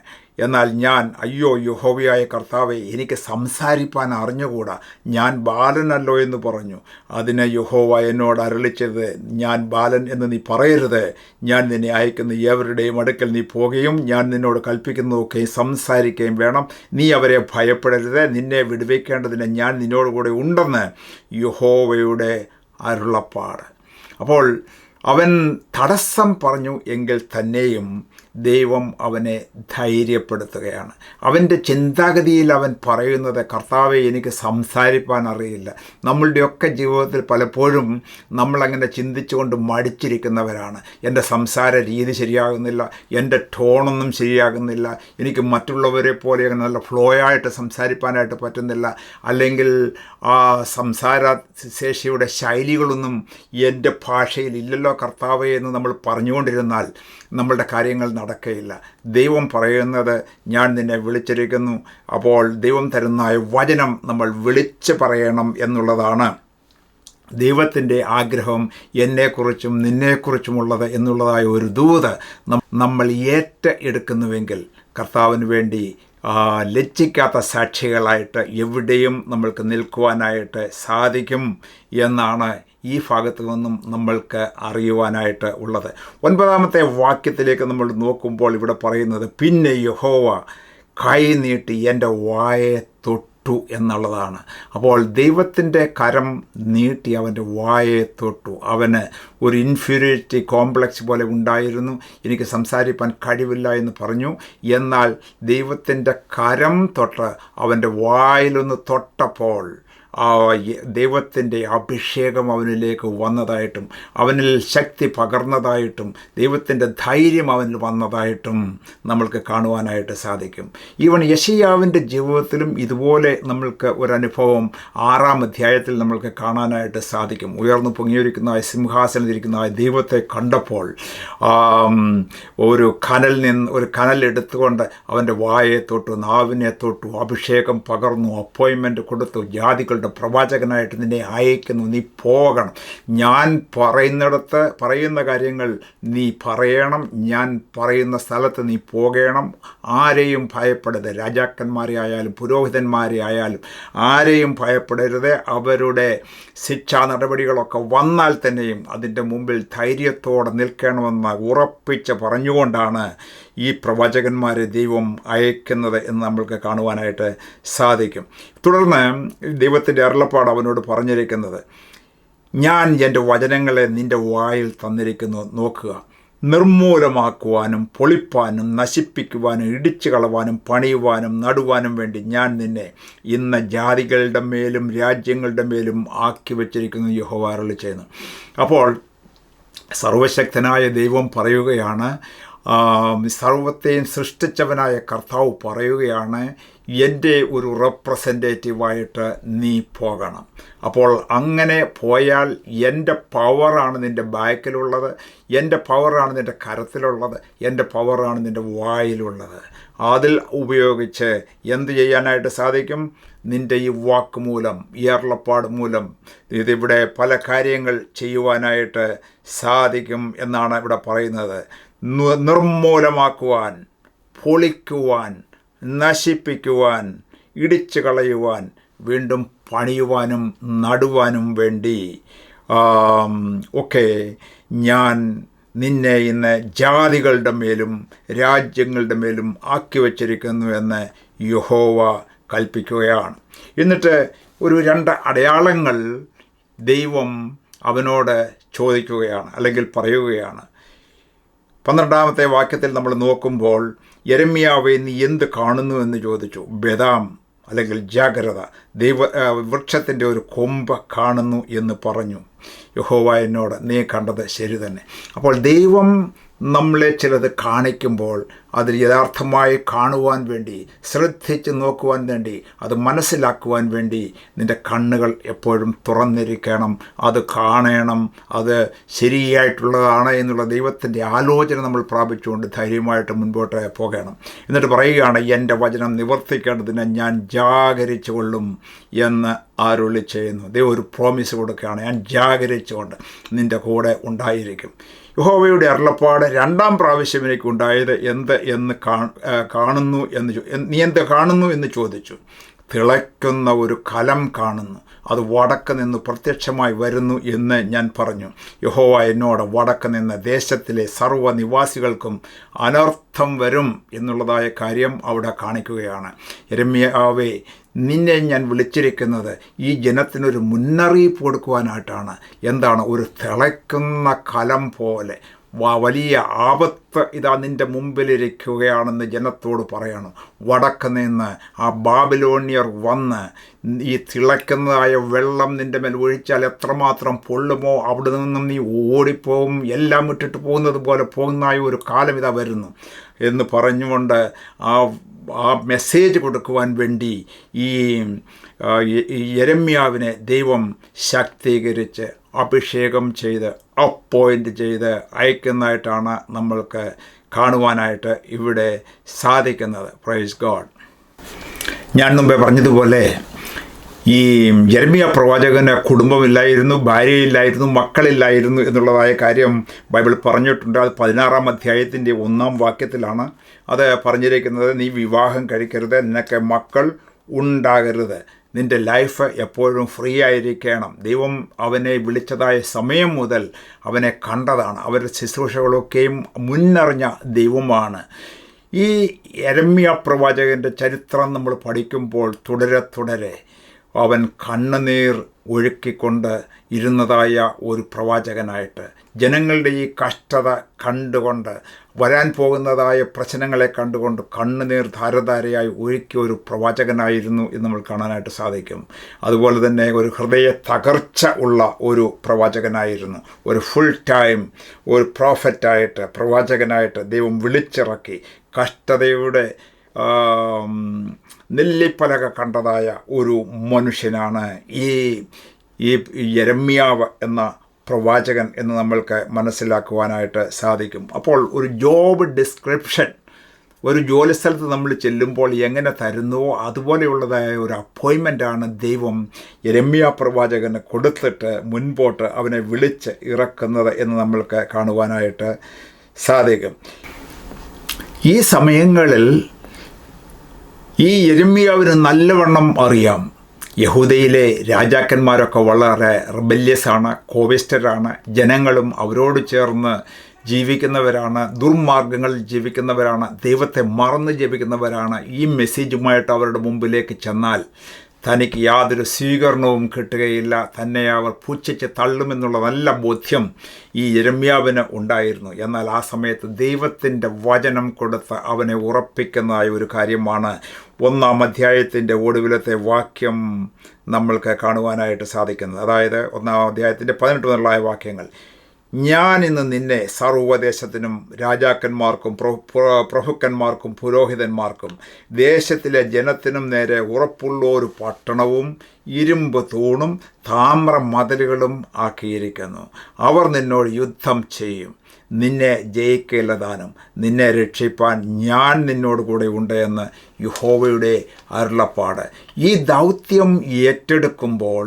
എന്നാൽ ഞാൻ, അയ്യോ യഹോവയായ കർത്താവേ, എനിക്ക് സംസാരിപ്പാൻ അറിഞ്ഞുകൂടാ, ഞാൻ ബാലനല്ലോ എന്ന് പറഞ്ഞു. അതിന് യഹോവ എന്നോട് അരുളിച്ചത്, ഞാൻ ബാലൻ എന്ന് നീ പറയരുത്, ഞാൻ നിന്നെ അയക്കുന്ന ഏവരുടെയും അടുക്കൽ നീ പോകുകയും ഞാൻ നിന്നോട് കൽപ്പിക്കുന്നതൊക്കെ സംസാരിക്കുകയും വേണം. നീ അവരെ ഭയപ്പെടരുത്, നിന്നെ വിടുവിക്കേണ്ടതിന് ഞാൻ നിന്നോടുകൂടെ ഉണ്ടെന്ന് യഹോവയുടെ അരുളപ്പാട്. അപ്പോൾ അവൻ തടസ്സം പറഞ്ഞു എങ്കിൽ തന്നെയും ദൈവം അവനെ ധൈര്യപ്പെടുത്തുകയാണ്. അവൻ്റെ ചിന്താഗതിയിൽ അവൻ പറയുന്നത്, കർത്താവെ, എനിക്ക് സംസാരിപ്പാൻ അറിയില്ല. നമ്മളുടെയൊക്കെ ജീവിതത്തിൽ പലപ്പോഴും നമ്മളങ്ങനെ ചിന്തിച്ചുകൊണ്ട് മടിച്ചിരിക്കുന്നവരാണ്. എൻ്റെ സംസാര രീതി ശരിയാകുന്നില്ല, എൻ്റെ ടോണൊന്നും ശരിയാകുന്നില്ല, എനിക്ക് മറ്റുള്ളവരെ പോലെ നല്ല ഫ്ലോ ആയിട്ട് സംസാരിപ്പാനായിട്ട് പറ്റുന്നില്ല, അല്ലെങ്കിൽ ആ സംസാര ശേഷിയുടെ ശൈലികളൊന്നും എൻ്റെ ഭാഷയിൽ ഇല്ലല്ലോ കർത്താവെ എന്ന് നമ്മൾ പറഞ്ഞുകൊണ്ടിരുന്നാൽ നമ്മളുടെ കാര്യങ്ങൾ നടക്കുകയില്ല. ദൈവം പറയുന്നത്, ഞാൻ നിന്നെ വിളിച്ചിരിക്കുന്നു. അപ്പോൾ ദൈവം തരുന്ന വചനം നമ്മൾ വിളിച്ച് പറയണം എന്നുള്ളതാണ് ദൈവത്തിൻ്റെ ആഗ്രഹം എന്നെക്കുറിച്ചും നിന്നെക്കുറിച്ചുമുള്ളത് എന്നുള്ളതായ ഒരു ദൂത് നമ്മൾ ഏറ്റെടുക്കുന്നുവെങ്കിൽ കർത്താവിന് വേണ്ടി ലജ്ജിക്കാത്ത സാക്ഷികളായിട്ട് എവിടെയും നമ്മൾക്ക് നിൽക്കുവാനായിട്ട് സാധിക്കും എന്നാണ് ഈ ഭാഗത്തു നിന്നും നമ്മൾക്ക് അറിയുവാനായിട്ട് ഉള്ളത്. 9-ാമത്തെ വാക്യത്തിലേക്ക് നമ്മൾ നോക്കുമ്പോൾ ഇവിടെ പറയുന്നത്, പിന്നെ യഹോവ കൈ നീട്ടി എൻ്റെ വായെ തൊട്ടു എന്നുള്ളതാണ്. അപ്പോൾ ദൈവത്തിൻ്റെ കരം നീട്ടി അവൻ്റെ വായെ തൊട്ടു. അവന് ഒരു ഇൻഫീരിയോറിറ്റി കോംപ്ലക്സ് പോലെ ഉണ്ടായിരുന്നു. എനിക്ക് സംസാരിക്കാൻ കഴിവില്ല എന്ന് പറഞ്ഞു. എന്നാൽ ദൈവത്തിൻ്റെ കരം തൊട്ട് അവൻ്റെ വായിലൊന്ന് തൊട്ടപ്പോൾ ദൈവത്തിൻ്റെ അഭിഷേകം അവനിലേക്ക് വന്നതായിട്ടും അവനിൽ ശക്തി പകർന്നതായിട്ടും ദൈവത്തിൻ്റെ ധൈര്യം അവനിൽ വന്നതായിട്ടും നമ്മൾക്ക് കാണുവാനായിട്ട് സാധിക്കും. ഈവൻ യെശയ്യാവിൻ്റെ ജീവിതത്തിലും ഇതുപോലെ നമ്മൾക്ക് ഒരനുഭവം 6-ാം അധ്യായത്തിൽ നമ്മൾക്ക് കാണാനായിട്ട് സാധിക്കും. ഉയർന്നു പൊങ്ങിയിരിക്കുന്ന സിംഹാസനത്തിരിക്കുന്ന ദൈവത്തെ കണ്ടപ്പോൾ ഒരു കനൽ എടുത്തുകൊണ്ട് അവൻ്റെ വായെ തൊട്ടു, നാവിനെ തൊട്ടു, അഭിഷേകം പകർന്നു, അപ്പോയിൻമെൻറ്റ് കൊടുത്തു. ജാതികളുടെ പ്രവാചകനായിട്ട് നിന്നെ അയക്കുന്നു, നീ പോകണം, ഞാൻ പറയുന്ന കാര്യങ്ങൾ നീ പറയണം, ഞാൻ പറയുന്ന സ്ഥലത്ത് നീ പോകണം, ആരെയും ഭയപ്പെടരുത്, രാജാക്കന്മാരെ ആയാലും പുരോഹിതന്മാരെ ആയാലും ആരെയും ഭയപ്പെടരുത്. അവരുടെ ശിക്ഷാ നടപടികളൊക്കെ വന്നാൽ തന്നെയും അതിൻ്റെ മുമ്പിൽ ധൈര്യത്തോടെ നിൽക്കണമെന്ന് ഉറപ്പിച്ച് പറഞ്ഞുകൊണ്ടാണ് ഈ പ്രവാചകന്മാരെ ദൈവം അയക്കുന്നത് എന്ന് നമ്മൾക്ക് കാണുവാനായിട്ട് സാധിക്കും. തുടർന്ന് ദൈവത്തിൻ്റെ അരുളപ്പാട് അവനോട് പറഞ്ഞിരിക്കുന്നത്, ഞാൻ എൻ്റെ വചനങ്ങളെ നിൻ്റെ വായിൽ തന്നിരിക്കുന്നു, നോക്കുക, നിർമൂലമാക്കുവാനും പൊളിപ്പാനും നശിപ്പിക്കുവാനും ഇടിച്ചു കളവാനും പണിയുവാനും നടുവാനും വേണ്ടി ഞാൻ നിന്നെ ഇന്ന് ജാതികളുടെ മേലും രാജ്യങ്ങളുടെ മേലും ആക്കി വച്ചിരിക്കുന്നു യഹോവ അരുളിച്ചെയ്യുന്നു. അപ്പോൾ സർവശക്തനായ ദൈവം പറയുകയാണ്, സർവത്തെയും സൃഷ്ടിച്ചവനായ കർത്താവ് പറയുകയാണ്, എൻ്റെ ഒരു റെപ്രസെൻറ്റേറ്റീവായിട്ട് നീ പോകണം. അപ്പോൾ അങ്ങനെ പോയാൽ എൻ്റെ പവറാണ് നിൻ്റെ ബാക്കിലുള്ളത്, എൻ്റെ പവറാണ് നിൻ്റെ കരത്തിലുള്ളത്, എൻ്റെ പവറാണ് നിൻ്റെ വായിലുള്ളത്. അതിൽ ഉപയോഗിച്ച് എന്ത് ചെയ്യാനായിട്ട് സാധിക്കും? നിൻ്റെ ഈ വാക്ക് മൂലം, ഈ അരുളപ്പാട് മൂലം ഇതിവിടെ പല കാര്യങ്ങൾ ചെയ്യുവാനായിട്ട് സാധിക്കും എന്നാണ് ഇവിടെ പറയുന്നത്. നിർമൂലമാക്കുവാൻ, പൊളിക്കുവാൻ, നശിപ്പിക്കുവാൻ, ഇടിച്ചു കളയുവാൻ, വീണ്ടും പണിയുവാനും നടുവാനും വേണ്ടി ഒക്കെ ഞാൻ നിന്നെ ഇന്ന് ജാതികളുടെ മേലും രാജ്യങ്ങളുടെ മേലും ആക്കി വച്ചിരിക്കുന്നു എന്ന് യഹോവ കൽപ്പിക്കുകയാണ്. എന്നിട്ട് ഒരു 2 അടയാളങ്ങൾ ദൈവം അവനോട് ചോദിക്കുകയാണ്, അല്ലെങ്കിൽ പറയുകയാണ്. 12-ാമത്തെ വാക്യത്തിൽ നമ്മൾ നോക്കുമ്പോൾ, യെരമ്യാവേ നീ എന്ത് കാണുന്നു എന്ന് ചോദിച്ചു. ബദാം അല്ലെങ്കിൽ ജാഗ്രത, വൃക്ഷത്തിൻ്റെ ഒരു കൊമ്പ് കാണുന്നു എന്ന് പറഞ്ഞു. യഹോവ എന്നോട്, നീ കണ്ടത് ശരി തന്നെ. അപ്പോൾ ദൈവം നമ്മളെ ചിലത് കാണിക്കുമ്പോൾ അതിൽ യഥാർത്ഥമായി കാണുവാൻ വേണ്ടി, ശ്രദ്ധിച്ച് നോക്കുവാൻ വേണ്ടി, അത് മനസ്സിലാക്കുവാൻ വേണ്ടി നിൻ്റെ കണ്ണുകൾ എപ്പോഴും തുറന്നിരിക്കണം. അത് കാണണം, അത് ശരിയായിട്ടുള്ളതാണ് എന്നുള്ള ദൈവത്തിൻ്റെ ആലോചന നമ്മൾ പ്രാപിച്ചുകൊണ്ട് ധൈര്യമായിട്ട് മുൻപോട്ട് പോകണം. എന്നിട്ട് പറയുകയാണ്, എൻ്റെ വചനം നിവർത്തിക്കേണ്ടതിന് ഞാൻ ജാഗരിച്ചു കൊള്ളും എന്ന് അരുളി ചെയ്യുന്നു. ദൈവം ഒരു പ്രോമിസ് കൊടുക്കുകയാണ്, ഞാൻ ജാഗരിച്ചുകൊണ്ട് നിൻ്റെ കൂടെ ഉണ്ടായിരിക്കും. യഹോവയുടെ അരുളപ്പാട് 2-ാം പ്രാവശ്യം എനിക്കുണ്ടായത് എന്ന് കാണുന്നു നീ എന്ത് കാണുന്നു എന്ന് ചോദിച്ചു. തിളയ്ക്കുന്ന ഒരു കലം കാണുന്നു, അത് വടക്ക് നിന്ന് പ്രത്യക്ഷമായി വരുന്നു എന്ന് ഞാൻ പറഞ്ഞു. യഹോവ എന്നോട്, വടക്ക് നിന്ന് ദേശത്തിലെ സർവ്വനിവാസികൾക്കും അനർത്ഥം വരും എന്നുള്ളതായ കാര്യം അവിടെ കാണിക്കുകയാണ്. യെരമ്യാവേ, നിന്നെ ഞാൻ വിളിച്ചിരിക്കുന്നത് ഈ ജനത്തിനൊരു മുന്നറിയിപ്പ് കൊടുക്കുവാനായിട്ടാണ്. എന്താണ്? ഒരു തിളയ്ക്കുന്ന കലം പോലെ വലിയ ആപത്ത് ഇതാ നിൻ്റെ മുമ്പിലിരിക്കുകയാണെന്ന് ജനത്തോട് പറയണം. വടക്ക് നിന്ന് ആ ബാബിലോണിയർ വന്ന് ഈ തിളയ്ക്കുന്നതായ വെള്ളം നിൻ്റെ മേൽ ഒഴിച്ചാൽ എത്രമാത്രം പൊള്ളുമോ, അവിടെ നിന്നും നീ ഓടിപ്പോവും, എല്ലാം ഇട്ടിട്ട് പോകുന്നത് പോലെ പോകുന്നതായ ഒരു കാലം ഇതാ വരുന്നു എന്ന് പറഞ്ഞുകൊണ്ട് ആ മെസ്സേജ് കൊടുക്കുവാൻ വേണ്ടി ഈ യെരമ്യാവിനെ ദൈവം ശക്തീകരിച്ച് അഭിഷേകം ചെയ്ത് അപ്പോയിൻ്റ് ചെയ്ത് അയക്കുന്നതായിട്ടാണ് നമ്മൾക്ക് കാണുവാനായിട്ട് ഇവിടെ സാധിക്കുന്നത്. Praise God. ഞാൻ മുമ്പേ പറഞ്ഞതുപോലെ ഈ യെരമ്യാ പ്രവാചകന് കുടുംബമില്ലായിരുന്നു, ഭാര്യയില്ലായിരുന്നു, മക്കളില്ലായിരുന്നു എന്നുള്ളതായ കാര്യം ബൈബിൾ പറഞ്ഞിട്ടുണ്ട്. അത് 16-ാം അധ്യായത്തിൻ്റെ 1-ാം വാക്യത്തിലാണ് അത് പറഞ്ഞിരിക്കുന്നത്. നീ വിവാഹം കഴിക്കരുത്, നിനക്ക് മക്കൾ ഉണ്ടാകരുത്, നിൻ്റെ ലൈഫ് എപ്പോഴും ഫ്രീ ആയിരിക്കണം. ദൈവം അവനെ വിളിച്ചതായ സമയം മുതൽ അവനെ കണ്ടതാണ്. അവരുടെ ശുശ്രൂഷകളൊക്കെയും മുന്നറിഞ്ഞ ദൈവമാണ്. ഈ യെരമ്യാ പ്രവാചകൻ്റെ ചരിത്രം നമ്മൾ പഠിക്കുമ്പോൾ തുടരെ അവൻ കണ്ണുനീർ ഒഴുക്കിക്കൊണ്ട് ഇരുന്നതായ ഒരു പ്രവാചകനായിട്ട്, ജനങ്ങളുടെ ഈ കഷ്ടത കണ്ടുകൊണ്ട്, വരാൻ പോകുന്നതായ പ്രശ്നങ്ങളെ കണ്ടുകൊണ്ട് കണ്ണുനീർ ധാരധാരയായി ഒഴുക്കിയ ഒരു പ്രവാചകനായിരുന്നു എന്ന് നമ്മൾ കാണാനായിട്ട് സാധിക്കും. അതുപോലെ തന്നെ ഒരു ഹൃദയ തകർച്ച ഉള്ള ഒരു പ്രവാചകനായിരുന്നു. ഒരു ഫുൾ ടൈം ഒരു പ്രോഫറ്റായിട്ട്, പ്രവാചകനായിട്ട് ദൈവം വിളിച്ചിറക്കി കഷ്ടതയുടെ നെല്ലിപ്പലക കണ്ടതായ ഒരു മനുഷ്യനാണ് ഈ യെരമ്യാവ് എന്ന പ്രവാചകൻ എന്ന് നമ്മൾക്ക് മനസ്സിലാക്കുവാനായിട്ട് സാധിക്കും. അപ്പോൾ ഒരു ജോബ് ഡിസ്ക്രിപ്ഷൻ, ഒരു ജോലിസ്ഥലത്ത് നമ്മൾ ചെല്ലുമ്പോൾ എങ്ങനെ തരുന്നുവോ അതുപോലെയുള്ളതായ ഒരു അപ്പോയിൻമെൻ്റാണ് ദൈവം യെരമ്യാ പ്രവാചകന് കൊടുത്തിട്ട് മുൻപോട്ട് അവനെ വിളിച്ച് ഇറക്കുന്നത് എന്ന് നമ്മൾക്ക് കാണുവാനായിട്ട് സാധിക്കും. ഈ സമയങ്ങളിൽ ഈ യെരമ്യാവിന് നല്ലവണ്ണം അറിയാം, യഹൂദയിലെ രാജാക്കന്മാരൊക്കെ വളരെ റിബല്യസാണ്, കോപിഷ്ഠരാണ്, ജനങ്ങളും അവരോട് ചേർന്ന് ജീവിക്കുന്നവരാണ്, ദുർമാർഗങ്ങളിൽ ജീവിക്കുന്നവരാണ്, ദൈവത്തെ മറന്ന് ജീവിക്കുന്നവരാണ്. ഈ മെസ്സേജുമായിട്ട് അവരുടെ മുമ്പിലേക്ക് ചെന്നാൽ തനിക്ക് യാതൊരു സ്വീകരണവും കിട്ടുകയില്ല, തന്നെ അവർ പുച്ഛിച്ച് തള്ളുമെന്നുള്ള നല്ല ബോധ്യം ഈ യെരമ്യാവിന് ഉണ്ടായിരുന്നു. എന്നാൽ ആ സമയത്ത് ദൈവത്തിൻ്റെ വചനം കൊടുത്ത് അവനെ ഉറപ്പിക്കുന്നതായ ഒരു കാര്യമാണ് 1-ാം അധ്യായത്തിൻ്റെ ഒടുവിലത്തെ വാക്യം നമ്മൾക്ക് കാണുവാനായിട്ട് സാധിക്കുന്നത്. അതായത് 1-ാം അധ്യായത്തിൻ്റെ 18 മുതലുള്ള വാക്യങ്ങൾ. ഞാൻ ഇന്ന് നിന്നെ സർവ്വദേശത്തിനും രാജാക്കന്മാർക്കും പ്രഭുക്കന്മാർക്കും പുരോഹിതന്മാർക്കും ദേശത്തിലെ ജനത്തിനും നേരെ ഉറപ്പുള്ള ഒരു പട്ടണവും ഇരുമ്പ് തൂണും താമ്ര മതിലുകളും ആക്കിയിരിക്കുന്നു. അവർ നിന്നോട് യുദ്ധം ചെയ്യും, നിന്നെ ജയിക്കില്ലതാനും, നിന്നെ രക്ഷിപ്പാൻ ഞാൻ നിന്നോട് കൂടെ ഉണ്ട് എന്ന് യഹോവയുടെ അരുളപ്പാട്. ഈ ദൗത്യം ഏറ്റെടുക്കുമ്പോൾ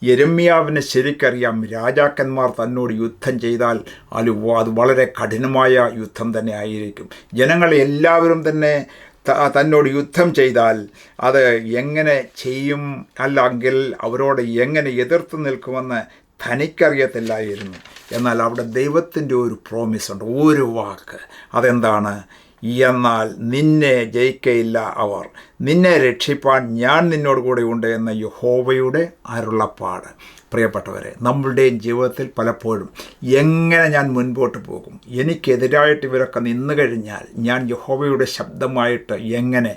യെരമ്യാവിന് ശരിക്കറിയാം, രാജാക്കന്മാർ തന്നോട് യുദ്ധം ചെയ്താൽ അത് വളരെ കഠിനമായ യുദ്ധം തന്നെ ആയിരിക്കും. ജനങ്ങൾ എല്ലാവരും തന്നെ തന്നോട് യുദ്ധം ചെയ്താൽ അത് എങ്ങനെ ചെയ്യും, അല്ലെങ്കിൽ അവരോട് എങ്ങനെ എതിർത്ത് നിൽക്കുമെന്ന് തനിക്കറിയത്തില്ലായിരുന്നു. എന്നാൽ അവിടെ ദൈവത്തിൻ്റെ ഒരു പ്രോമിസ് ഉണ്ട്, ഒരു വാക്ക്. അതെന്താണ്? എന്നാൽ നിന്നെ ജയിക്കയില്ല അവർ, നിന്നെ രക്ഷിപ്പാൻ ഞാൻ നിന്നോട് കൂടെ ഉണ്ട് എന്ന യഹോവയുടെ അരുളപ്പാട്. പ്രിയപ്പെട്ടവരെ, നമ്മളുടെയും ജീവിതത്തിൽ പലപ്പോഴും എങ്ങനെ ഞാൻ മുൻപോട്ട് പോകും, എനിക്കെതിരായിട്ട് ഇവരൊക്കെ നിന്നു കഴിഞ്ഞാൽ ഞാൻ യഹോവയുടെ ശബ്ദമായിട്ട് എങ്ങനെ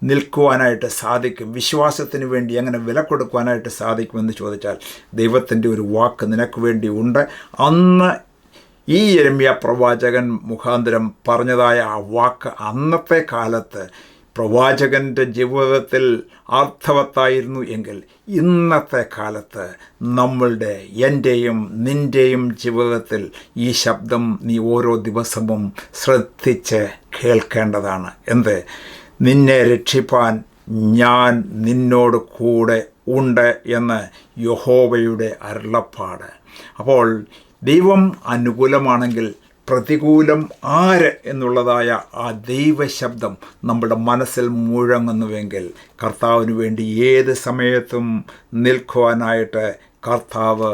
നിൽക്കുവാനായിട്ട് സാധിക്കും, വിശ്വാസത്തിന് വേണ്ടി എങ്ങനെ വില കൊടുക്കുവാനായിട്ട് സാധിക്കുമെന്ന് ചോദിച്ചാൽ ദൈവത്തിൻ്റെ ഒരു വാക്ക് നിനക്ക് വേണ്ടി ഉണ്ട്. അന്ന് ഈ യെരമ്യാ പ്രവാചകൻ മുഖാന്തരം പറഞ്ഞതായ ആ വാക്ക് അന്നത്തെ കാലത്ത് പ്രവാചകൻ്റെ ജീവിതത്തിൽ അർത്ഥവത്തായിരുന്നു എങ്കിൽ ഇന്നത്തെ കാലത്ത് നമ്മളുടെ, എൻ്റെയും നിൻ്റെയും ജീവിതത്തിൽ ഈ ശബ്ദം നീ ഓരോ ദിവസവും ശ്രദ്ധിച്ച് കേൾക്കേണ്ടതാണ്. എന്ത്? നിന്നെ രക്ഷിപ്പാൻ ഞാൻ നിന്നോട് കൂടെ ഉണ്ട് എന്ന് യഹോവയുടെ അരുളപ്പാട്. അപ്പോൾ ദൈവം അനുകൂലമാണെങ്കിൽ പ്രതികൂലം ആര് എന്നുള്ളതായ ആ ദൈവശബ്ദം നമ്മുടെ മനസ്സിൽ മുഴങ്ങുന്നുവെങ്കിൽ കർത്താവിന് വേണ്ടി ഏത് സമയത്തും നിൽക്കുവാനായിട്ട് കർത്താവ്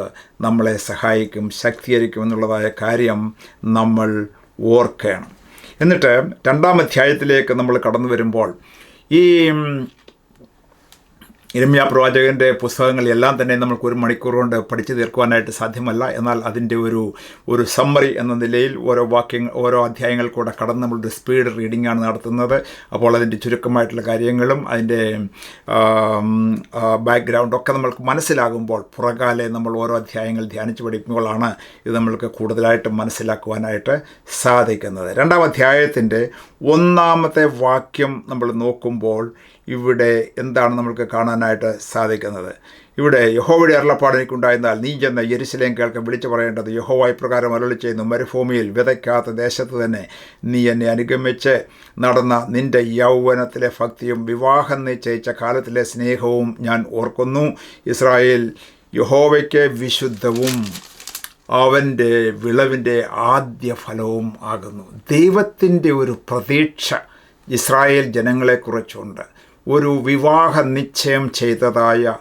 നമ്മളെ സഹായിക്കും, ശക്തീകരിക്കും എന്നുള്ളതായ കാര്യം നമ്മൾ ഓർക്കണം. എന്നിട്ട് 2-ാം അധ്യായത്തിലേക്ക് നമ്മൾ കടന്നു വരുമ്പോൾ ഈ യിരെമ്യാ പ്രവാചകൻ്റെ പുസ്തകങ്ങൾ എല്ലാം തന്നെ നമുക്ക് 1 മണിക്കൂർ കൊണ്ട് പഠിച്ചു തീർക്കുവാനായിട്ട് സാധ്യമല്ല. എന്നാൽ അതിൻ്റെ ഒരു സമ്മറി എന്ന നിലയിൽ ഓരോ അധ്യായങ്ങൾ കൂടെ കടന്ന് നമ്മളൊരു സ്പീഡ് റീഡിംഗ് ആണ് നടത്തുന്നത്. അപ്പോൾ അതിൻ്റെ ചുരുക്കമായിട്ടുള്ള കാര്യങ്ങളും അതിൻ്റെ ബാക്ക്ഗ്രൗണ്ടൊക്കെ നമ്മൾക്ക് മനസ്സിലാകുമ്പോൾ പുറകാലെ നമ്മൾ ഓരോ അധ്യായങ്ങൾ ധ്യാനിച്ച് പഠിക്കുമ്പോഴാണ് ഇത് നമ്മൾക്ക് കൂടുതലായിട്ട് മനസ്സിലാക്കുവാനായിട്ട് സാധിക്കുന്നത്. 2-ാം അധ്യായത്തിൻ്റെ 1-ാമത്തെ വാക്യം നമ്മൾ നോക്കുമ്പോൾ ഇവിടെ എന്താണ് നമ്മൾക്ക് കാണാനായിട്ട് സാധിക്കുന്നത്? ഇവിടെ യഹോവയുടെ അരുളപ്പാട് എനിക്കുണ്ടായിരുന്നാൽ നീ ചെന്ന് യെരൂശലേം കേൾക്കെ വിളിച്ചു പറയേണ്ടത്, യഹോവ ഇപ്രകാരം അരുളി ചെയ്യുന്നു, മരുഭൂമിയിൽ വിതയ്ക്കാത്ത ദേശത്ത് തന്നെ നീ എന്നെ അനുഗമിച്ച് നടന്ന നിൻ്റെ യൗവനത്തിലെ ഭക്തിയും വിവാഹം നിശ്ചയിച്ച കാലത്തിലെ സ്നേഹവും ഞാൻ ഓർക്കുന്നു. ഇസ്രായേൽ യഹോവയ്ക്ക് വിശുദ്ധവും അവൻ്റെ വിളവിൻ്റെ ആദ്യ ഫലവും ആകുന്നു. ദൈവത്തിൻ്റെ ഒരു പ്രതീക്ഷ ഇസ്രായേൽ ജനങ്ങളെക്കുറിച്ചുണ്ട്. ഒരു വിവാഹ നിശ്ചയം ചെയ്തതായ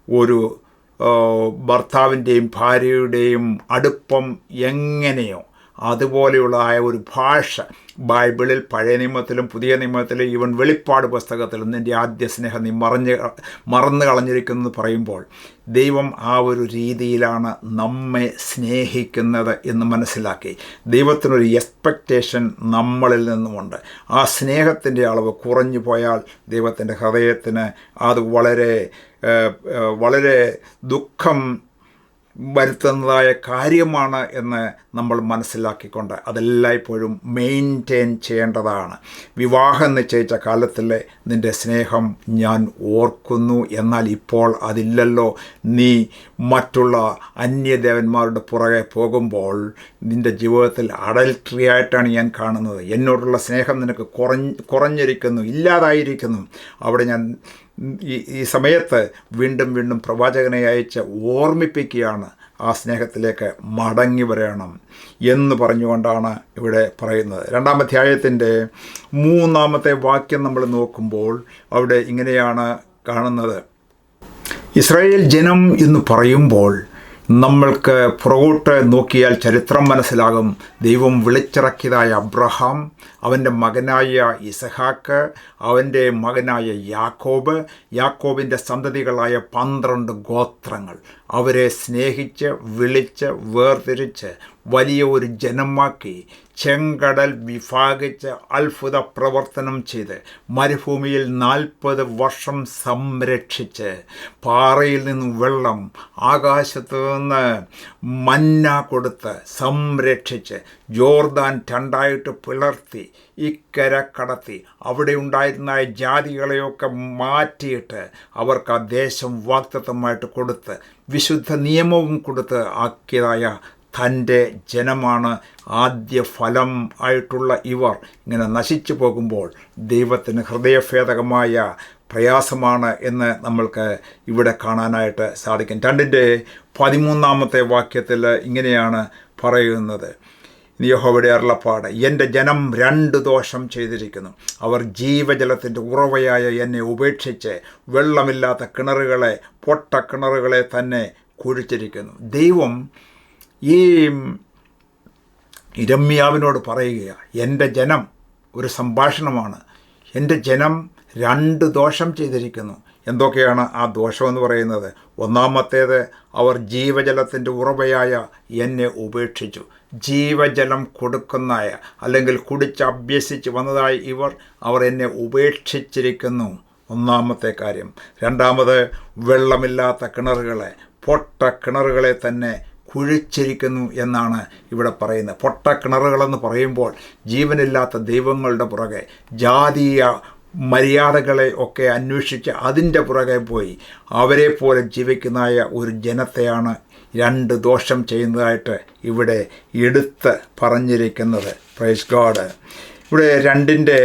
ഒരു ഭർത്താവിൻ്റെയും ഭാര്യയുടെയും അടുപ്പം എങ്ങനെയോ അതുപോലെയുള്ളതായ ഒരു ഭാഷ ബൈബിളിൽ പഴയ നിയമത്തിലും പുതിയ നിയമത്തിലും ഈവൻ വെളിപ്പാട് പുസ്തകത്തിലും നിൻ്റെ ആദ്യ സ്നേഹം നീ മറന്നു കളഞ്ഞിരിക്കുന്നത് പറയുമ്പോൾ ദൈവം ആ ഒരു രീതിയിലാണ് നമ്മെ സ്നേഹിക്കുന്നത് എന്ന് മനസ്സിലാക്കി. ദൈവത്തിനൊരു എക്സ്പെക്റ്റേഷൻ നമ്മളിൽ നിന്നുമുണ്ട്. ആ സ്നേഹത്തിൻ്റെ അളവ് കുറഞ്ഞു പോയാൽ ദൈവത്തിൻ്റെ ഹൃദയത്തിന് അത് വളരെ ദുഃഖം വരുത്തുന്നതായ കാര്യമാണ് എന്ന് നമ്മൾ മനസ്സിലാക്കിക്കൊണ്ട് അതെല്ലായ്പ്പോഴും മെയിൻറ്റെയിൻ ചെയ്യേണ്ടതാണ്. വിവാഹം നിശ്ചയിച്ച കാലത്തിലെ നിൻ്റെ സ്നേഹം ഞാൻ ഓർക്കുന്നു, എന്നാൽ ഇപ്പോൾ അതില്ലല്ലോ. നീ മറ്റുള്ള അന്യദേവന്മാരുടെ പുറകെ പോകുമ്പോൾ നിൻ്റെ ജീവിതത്തിൽ അഡൽട്ടറി ആയിട്ടാണ് ഞാൻ കാണുന്നത്. എന്നോടുള്ള സ്നേഹം നിനക്ക് കുറഞ്ഞിരിക്കുന്നു, ഇല്ലാതായിരിക്കുന്നു. അവിടെ ഞാൻ ഈ സമയത്ത് വീണ്ടും വീണ്ടും പ്രവാചകനെ അയച്ച് ഓർമ്മിപ്പിക്കുകയാണ്, ആ സ്നേഹത്തിലേക്ക് മടങ്ങി വരണം എന്ന് പറഞ്ഞുകൊണ്ടാണ് ഇവിടെ പറയുന്നത്. 2-ാം അധ്യായത്തിൻ്റെ 3-ാമത്തെ വാക്യം നമ്മൾ നോക്കുമ്പോൾ അവിടെ ഇങ്ങനെയാണ് കാണുന്നത്. ഇസ്രായേൽ ജനം എന്ന് പറയുമ്പോൾ നമ്മൾക്ക് പുറകോട്ട് നോക്കിയാൽ ചരിത്രം മനസ്സിലാകും. ദൈവം വിളിച്ചിറക്കിയതായ അബ്രഹാം, അവൻ്റെ മകനായ ഇസഹാക്ക്, അവൻ്റെ മകനായ യാക്കോബിൻ്റെ സന്തതികളായ 12 ഗോത്രങ്ങൾ, അവരെ സ്നേഹിച്ച് വിളിച്ച് വേർതിരിച്ച് വലിയ ഒരു ജനമാക്കി ചെങ്കടൽ വിഭാഗിച്ച് അത്ഭുത പ്രവർത്തനം ചെയ്ത് മരുഭൂമിയിൽ 40 വർഷം സംരക്ഷിച്ച് പാറയിൽ നിന്നും വെള്ളം, ആകാശത്ത് നിന്ന് മന്ന കൊടുത്ത് സംരക്ഷിച്ച് ജോർദാൻ 2ആയിട്ട് പിളർത്തി ഇക്കര കടത്തി അവിടെ ഉണ്ടായിരുന്ന ജാതികളെയൊക്കെ മാറ്റിയിട്ട് അവർക്ക് ആ ദേശം വാഗ്ദത്തമായിട്ട് കൊടുത്ത് വിശുദ്ധ നിയമവും കൊടുത്ത് ആക്കിയതായ തൻ്റെ ജനമാണ് ആദ്യ ഫലം ആയിട്ടുള്ള ഇവർ ഇങ്ങനെ നശിച്ചു പോകുമ്പോൾ ദൈവത്തിന് ഹൃദയഭേദകമായ പ്രയാസമാണ് എന്ന് നമ്മൾക്ക് ഇവിടെ കാണാനായിട്ട് സാധിക്കും. 2-ാമത്തെ വാക്യത്തിൽ ഇങ്ങനെയാണ് പറയുന്നത്. യഹോവയുടെ അരുളപ്പാട്, എൻ്റെ ജനം 2 ദോഷം ചെയ്തിരിക്കുന്നു. അവർ ജീവജലത്തിൻ്റെ ഉറവയായ എന്നെ ഉപേക്ഷിച്ച് വെള്ളമില്ലാത്ത കിണറുകളെ, പൊട്ട കിണറുകളെ തന്നെ കുഴിച്ചിരിക്കുന്നു. ദൈവം ഈ ഇരമ്യാവിനോട് പറയുകയാണ്, എൻ്റെ ജനം, ഒരു സംഭാഷണമാണ്, എൻ്റെ ജനം 2 ദോഷം ചെയ്തിരിക്കുന്നു. എന്തൊക്കെയാണ് ആ ദോഷമെന്ന് പറയുന്നത്? 1-ാമത്തേത്, അവർ ജീവജലത്തിൻ്റെ ഉറവയായ എന്നെ ഉപേക്ഷിച്ചു. ജീവജലം കൊടുക്കുന്നതായ അല്ലെങ്കിൽ കുടിച്ച് അഭ്യസിച്ച് വന്നതായി അവർ എന്നെ ഉപേക്ഷിച്ചിരിക്കുന്നു. 1-ാമത്തെ കാര്യം. 2-ാമത്, വെള്ളമില്ലാത്ത കിണറുകളെ, പൊട്ട കിണറുകളെ തന്നെ കുഴിച്ചിരിക്കുന്നു എന്നാണ് ഇവിടെ പറയുന്നത്. പൊട്ട കിണറുകളെന്ന് പറയുമ്പോൾ ജീവനില്ലാത്ത ദൈവങ്ങളുടെ പുറകെ, ജാതീയ മര്യാദകളെ ഒക്കെ അന്വേഷിച്ച് അതിൻ്റെ പുറകെ പോയി അവരെ പോലെ ജീവിക്കുന്നതായ ഒരു ജനത്തെയാണ് 2 ദോഷം ചെയ്യുന്നതായിട്ട് ഇവിടെ എടുത്ത് പറഞ്ഞിരിക്കുന്നത്. Praise God. ഇവിടെ 2ൻ്റെ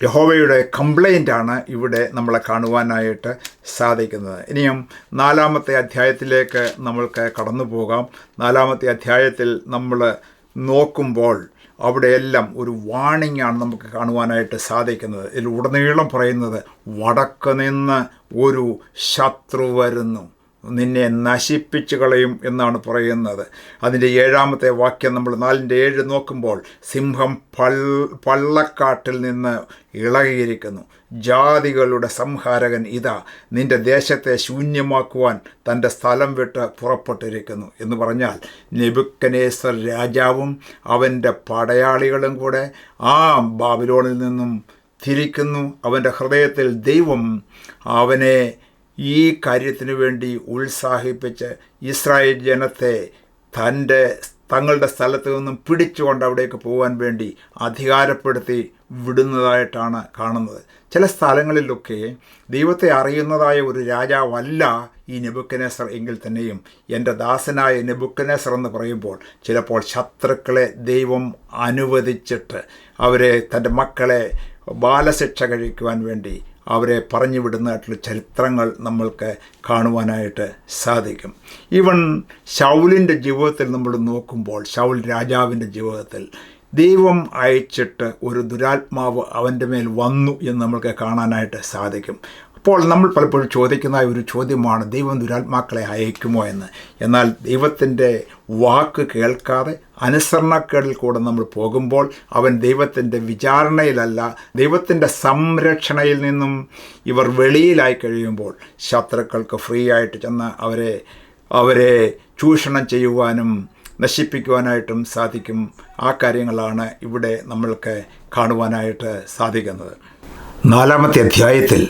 യഹോവയുടെ കംപ്ലൈൻ്റാണ് ഇവിടെ നമ്മളെ കാണുവാനായിട്ട് സാധിക്കുന്നത്. ഇനിയും 4-ാമത്തെ അധ്യായത്തിലേക്ക് നമ്മൾക്ക് കടന്നു പോകാം. 4-ാമത്തെ അധ്യായത്തിൽ നമ്മൾ നോക്കുമ്പോൾ അവിടെയെല്ലാം ഒരു വാണിംഗാണ് നമുക്ക് കാണുവാനായിട്ട് സാധിക്കുന്നത്. ഇതിൽ ഉടനീളം പറയുന്നത്, വടക്ക് നിന്ന് ഒരു ശത്രു വരുന്നു, നിന്നെ നശിപ്പിച്ചു കളയും എന്നാണ് പറയുന്നത്. അതിൻ്റെ 7-ാമത്തെ വാക്യം നമ്മൾ 4-7 നോക്കുമ്പോൾ, സിംഹം പള്ളക്കാട്ടിൽ നിന്ന് ഇളകിയിരിക്കുന്നു, ജാതികളുടെ സംഹാരകൻ ഇതാ നിൻ്റെ ദേശത്തെ ശൂന്യമാക്കുവാൻ തൻ്റെ സ്ഥലം വിട്ട് പുറപ്പെട്ടിരിക്കുന്നു എന്ന് പറഞ്ഞാൽ, നെബൂഖദ്നേസർ രാജാവും അവൻ്റെ പടയാളികളും കൂടെ ആ ബാബിലോണിൽ നിന്നും തിരിക്കുന്നു. അവൻ്റെ ഹൃദയത്തിൽ ദൈവം അവനെ ഈ കാര്യത്തിനു വേണ്ടി ഉത്സാഹിപ്പിച്ച് ഇസ്രായേൽ ജനത്തെ തങ്ങളുടെ സ്ഥലത്ത് നിന്നും പിടിച്ചുകൊണ്ട് അവിടേക്ക് പോകാൻ വേണ്ടി അധികാരപ്പെടുത്തി വിടുന്നതായിട്ടാണ് കാണുന്നത്. ചില സ്ഥലങ്ങളിലൊക്കെ ദൈവത്തെ അറിയുന്നതായ ഒരു രാജാവല്ല ഈ നെബൂഖദ്നേസർ എങ്കിൽ തന്നെയും എൻ്റെ ദാസനായ നെബൂഖദ്നേസർ എന്ന് പറയുമ്പോൾ ചിലപ്പോൾ ശത്രുക്കളെ ദൈവം അനുവദിച്ചിട്ട് അവരെ, തൻ്റെ മക്കളെ ബാലശിക്ഷ കഴിക്കുവാൻ വേണ്ടി അവരെ പറഞ്ഞു വിടുന്നതായിട്ടുള്ള ചരിത്രങ്ങൾ നമ്മൾക്ക് കാണുവാനായിട്ട് സാധിക്കും. ഈവൻ ശൗലിൻ്റെ ജീവിതത്തിൽ നമ്മൾ നോക്കുമ്പോൾ, ശൗൽ രാജാവിൻ്റെ ജീവിതത്തിൽ ദൈവം അയച്ചിട്ട് ഒരു ദുരാത്മാവ് അവൻ്റെ മേൽ വന്നു എന്ന് നമ്മൾക്ക് കാണാനായിട്ട് സാധിക്കും. അപ്പോൾ നമ്മൾ പലപ്പോഴും ചോദിക്കുന്ന ഒരു ചോദ്യമാണ്, ദൈവം ദുരാത്മാക്കളെ അയക്കുമോ എന്ന്. എന്നാൽ ദൈവത്തിൻ്റെ വാക്ക് കേൾക്കാതെ അനുസരണക്കേടിൽ കൂടെ നമ്മൾ പോകുമ്പോൾ അവൻ ദൈവത്തിൻ്റെ വിചാരണയിലല്ല, ദൈവത്തിൻ്റെ സംരക്ഷണയിൽ നിന്നും ഇവർ വെളിയിലായി കഴിയുമ്പോൾ ശത്രുക്കൾക്ക് ഫ്രീ ആയിട്ട് ചെന്ന് അവരെ ചൂഷണം ചെയ്യുവാനും നശിപ്പിക്കുവാനായിട്ടും സാധിക്കും. ആ കാര്യങ്ങളാണ് ഇവിടെ നമ്മൾക്ക് കാണുവാനായിട്ട് സാധിക്കുന്നത്. 4-ാമത്തെ അധ്യായത്തിൽ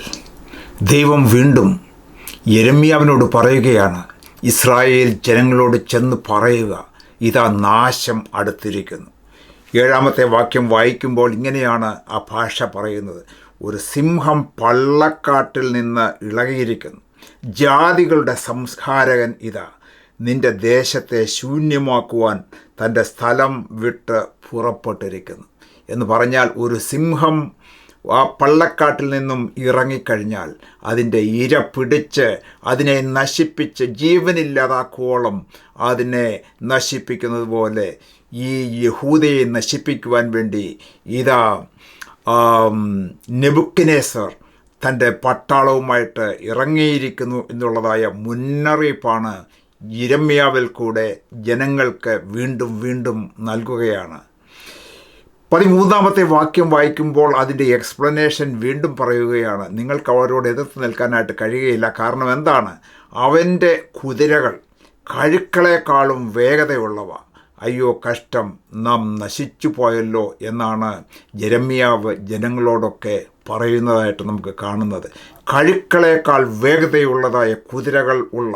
ദൈവം വീണ്ടും യെരമ്യാവിനോട് പറയുകയാണ്, ഇസ്രായേൽ ജനങ്ങളോട് ചെന്ന് പറയുക, ഇതാ നാശം അടുത്തിരിക്കുന്നു. 7-ാമത്തെ വാക്യം വായിക്കുമ്പോൾ ഇങ്ങനെയാണ് ആ ഭാഷ പറയുന്നത്, ഒരു സിംഹം പള്ളക്കാട്ടിൽ നിന്ന് ഇളകിയിരിക്കുന്നു, ജാതികളുടെ സംസ്കാരകൻ ഇതാ നിന്റെ ദേശത്തെ ശൂന്യമാക്കുവാൻ തൻ്റെ സ്ഥലം വിട്ട് പുറപ്പെട്ടിരിക്കുന്നു എന്ന് പറഞ്ഞാൽ, ഒരു സിംഹം ആ പള്ളക്കാട്ടിൽ നിന്നും ഇറങ്ങിക്കഴിഞ്ഞാൽ അതിൻ്റെ ഇര പിടിച്ച് അതിനെ നശിപ്പിച്ച് ജീവനില്ലാതാക്കുവോളം അതിനെ നശിപ്പിക്കുന്നത് പോലെ ഈ യഹൂദയെ നശിപ്പിക്കുവാൻ വേണ്ടി ഇതാ നെബൂഖദ്നേസർ തൻ്റെ പട്ടാളവുമായിട്ട് ഇറങ്ങിയിരിക്കുന്നു എന്നുള്ളതായ മുന്നറിയിപ്പാണ് യിരെമ്യാവിൽ കൂടെ ജനങ്ങൾക്ക് വീണ്ടും വീണ്ടും നൽകുകയാണ്. 13-ാമത്തെ വാക്യം വായിക്കുമ്പോൾ അതിൻ്റെ എക്സ്പ്ലനേഷൻ വീണ്ടും പറയുകയാണ്, നിങ്ങൾക്ക് അവരോട് എതിർത്ത് നിൽക്കാനായിട്ട് കഴിയുകയില്ല. കാരണം എന്താണ്? അവൻ്റെ കുതിരകൾ കഴുക്കളെക്കാളും വേഗതയുള്ളവ, അയ്യോ കഷ്ടം, നാം നശിച്ചു പോയല്ലോ എന്നാണ് യെരമ്യാവ് ജനങ്ങളോടൊക്കെ പറയുന്നതായിട്ട് നമുക്ക് കാണുന്നത്. കഴുക്കളേക്കാൾ വേഗതയുള്ളതായ കുതിരകൾ ഉള്ള,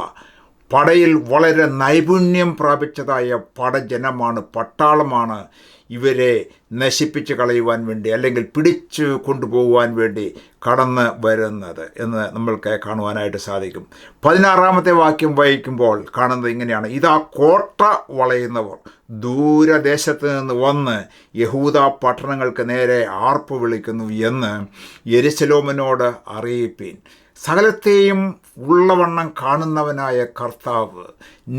പടയിൽ വളരെ നൈപുണ്യം പ്രാപിച്ചതായ പടജനമാണ്, പട്ടാളമാണ് ഇവരെ നശിപ്പിച്ച് കളയുവാൻ വേണ്ടി അല്ലെങ്കിൽ പിടിച്ചു കൊണ്ടുപോകുവാൻ വേണ്ടി കടന്ന് വരുന്നത് എന്ന് നമ്മൾക്ക് കാണുവാനായിട്ട് സാധിക്കും. 16-ാമത്തെ വാക്യം വായിക്കുമ്പോൾ കാണുന്നത് ഇങ്ങനെയാണ്, ഇതാ കോട്ട വളയുന്നവർ ദൂരദേശത്ത് നിന്ന് വന്ന് യഹൂദ പട്ടണങ്ങൾക്ക് നേരെ ആർപ്പ് വിളിക്കുന്നു എന്ന് യെരുശലേമിനോട് അറിയിപ്പീൻ. സകലത്തെയും ഉള്ളവണ്ണം കാണുന്നവനായ കർത്താവ്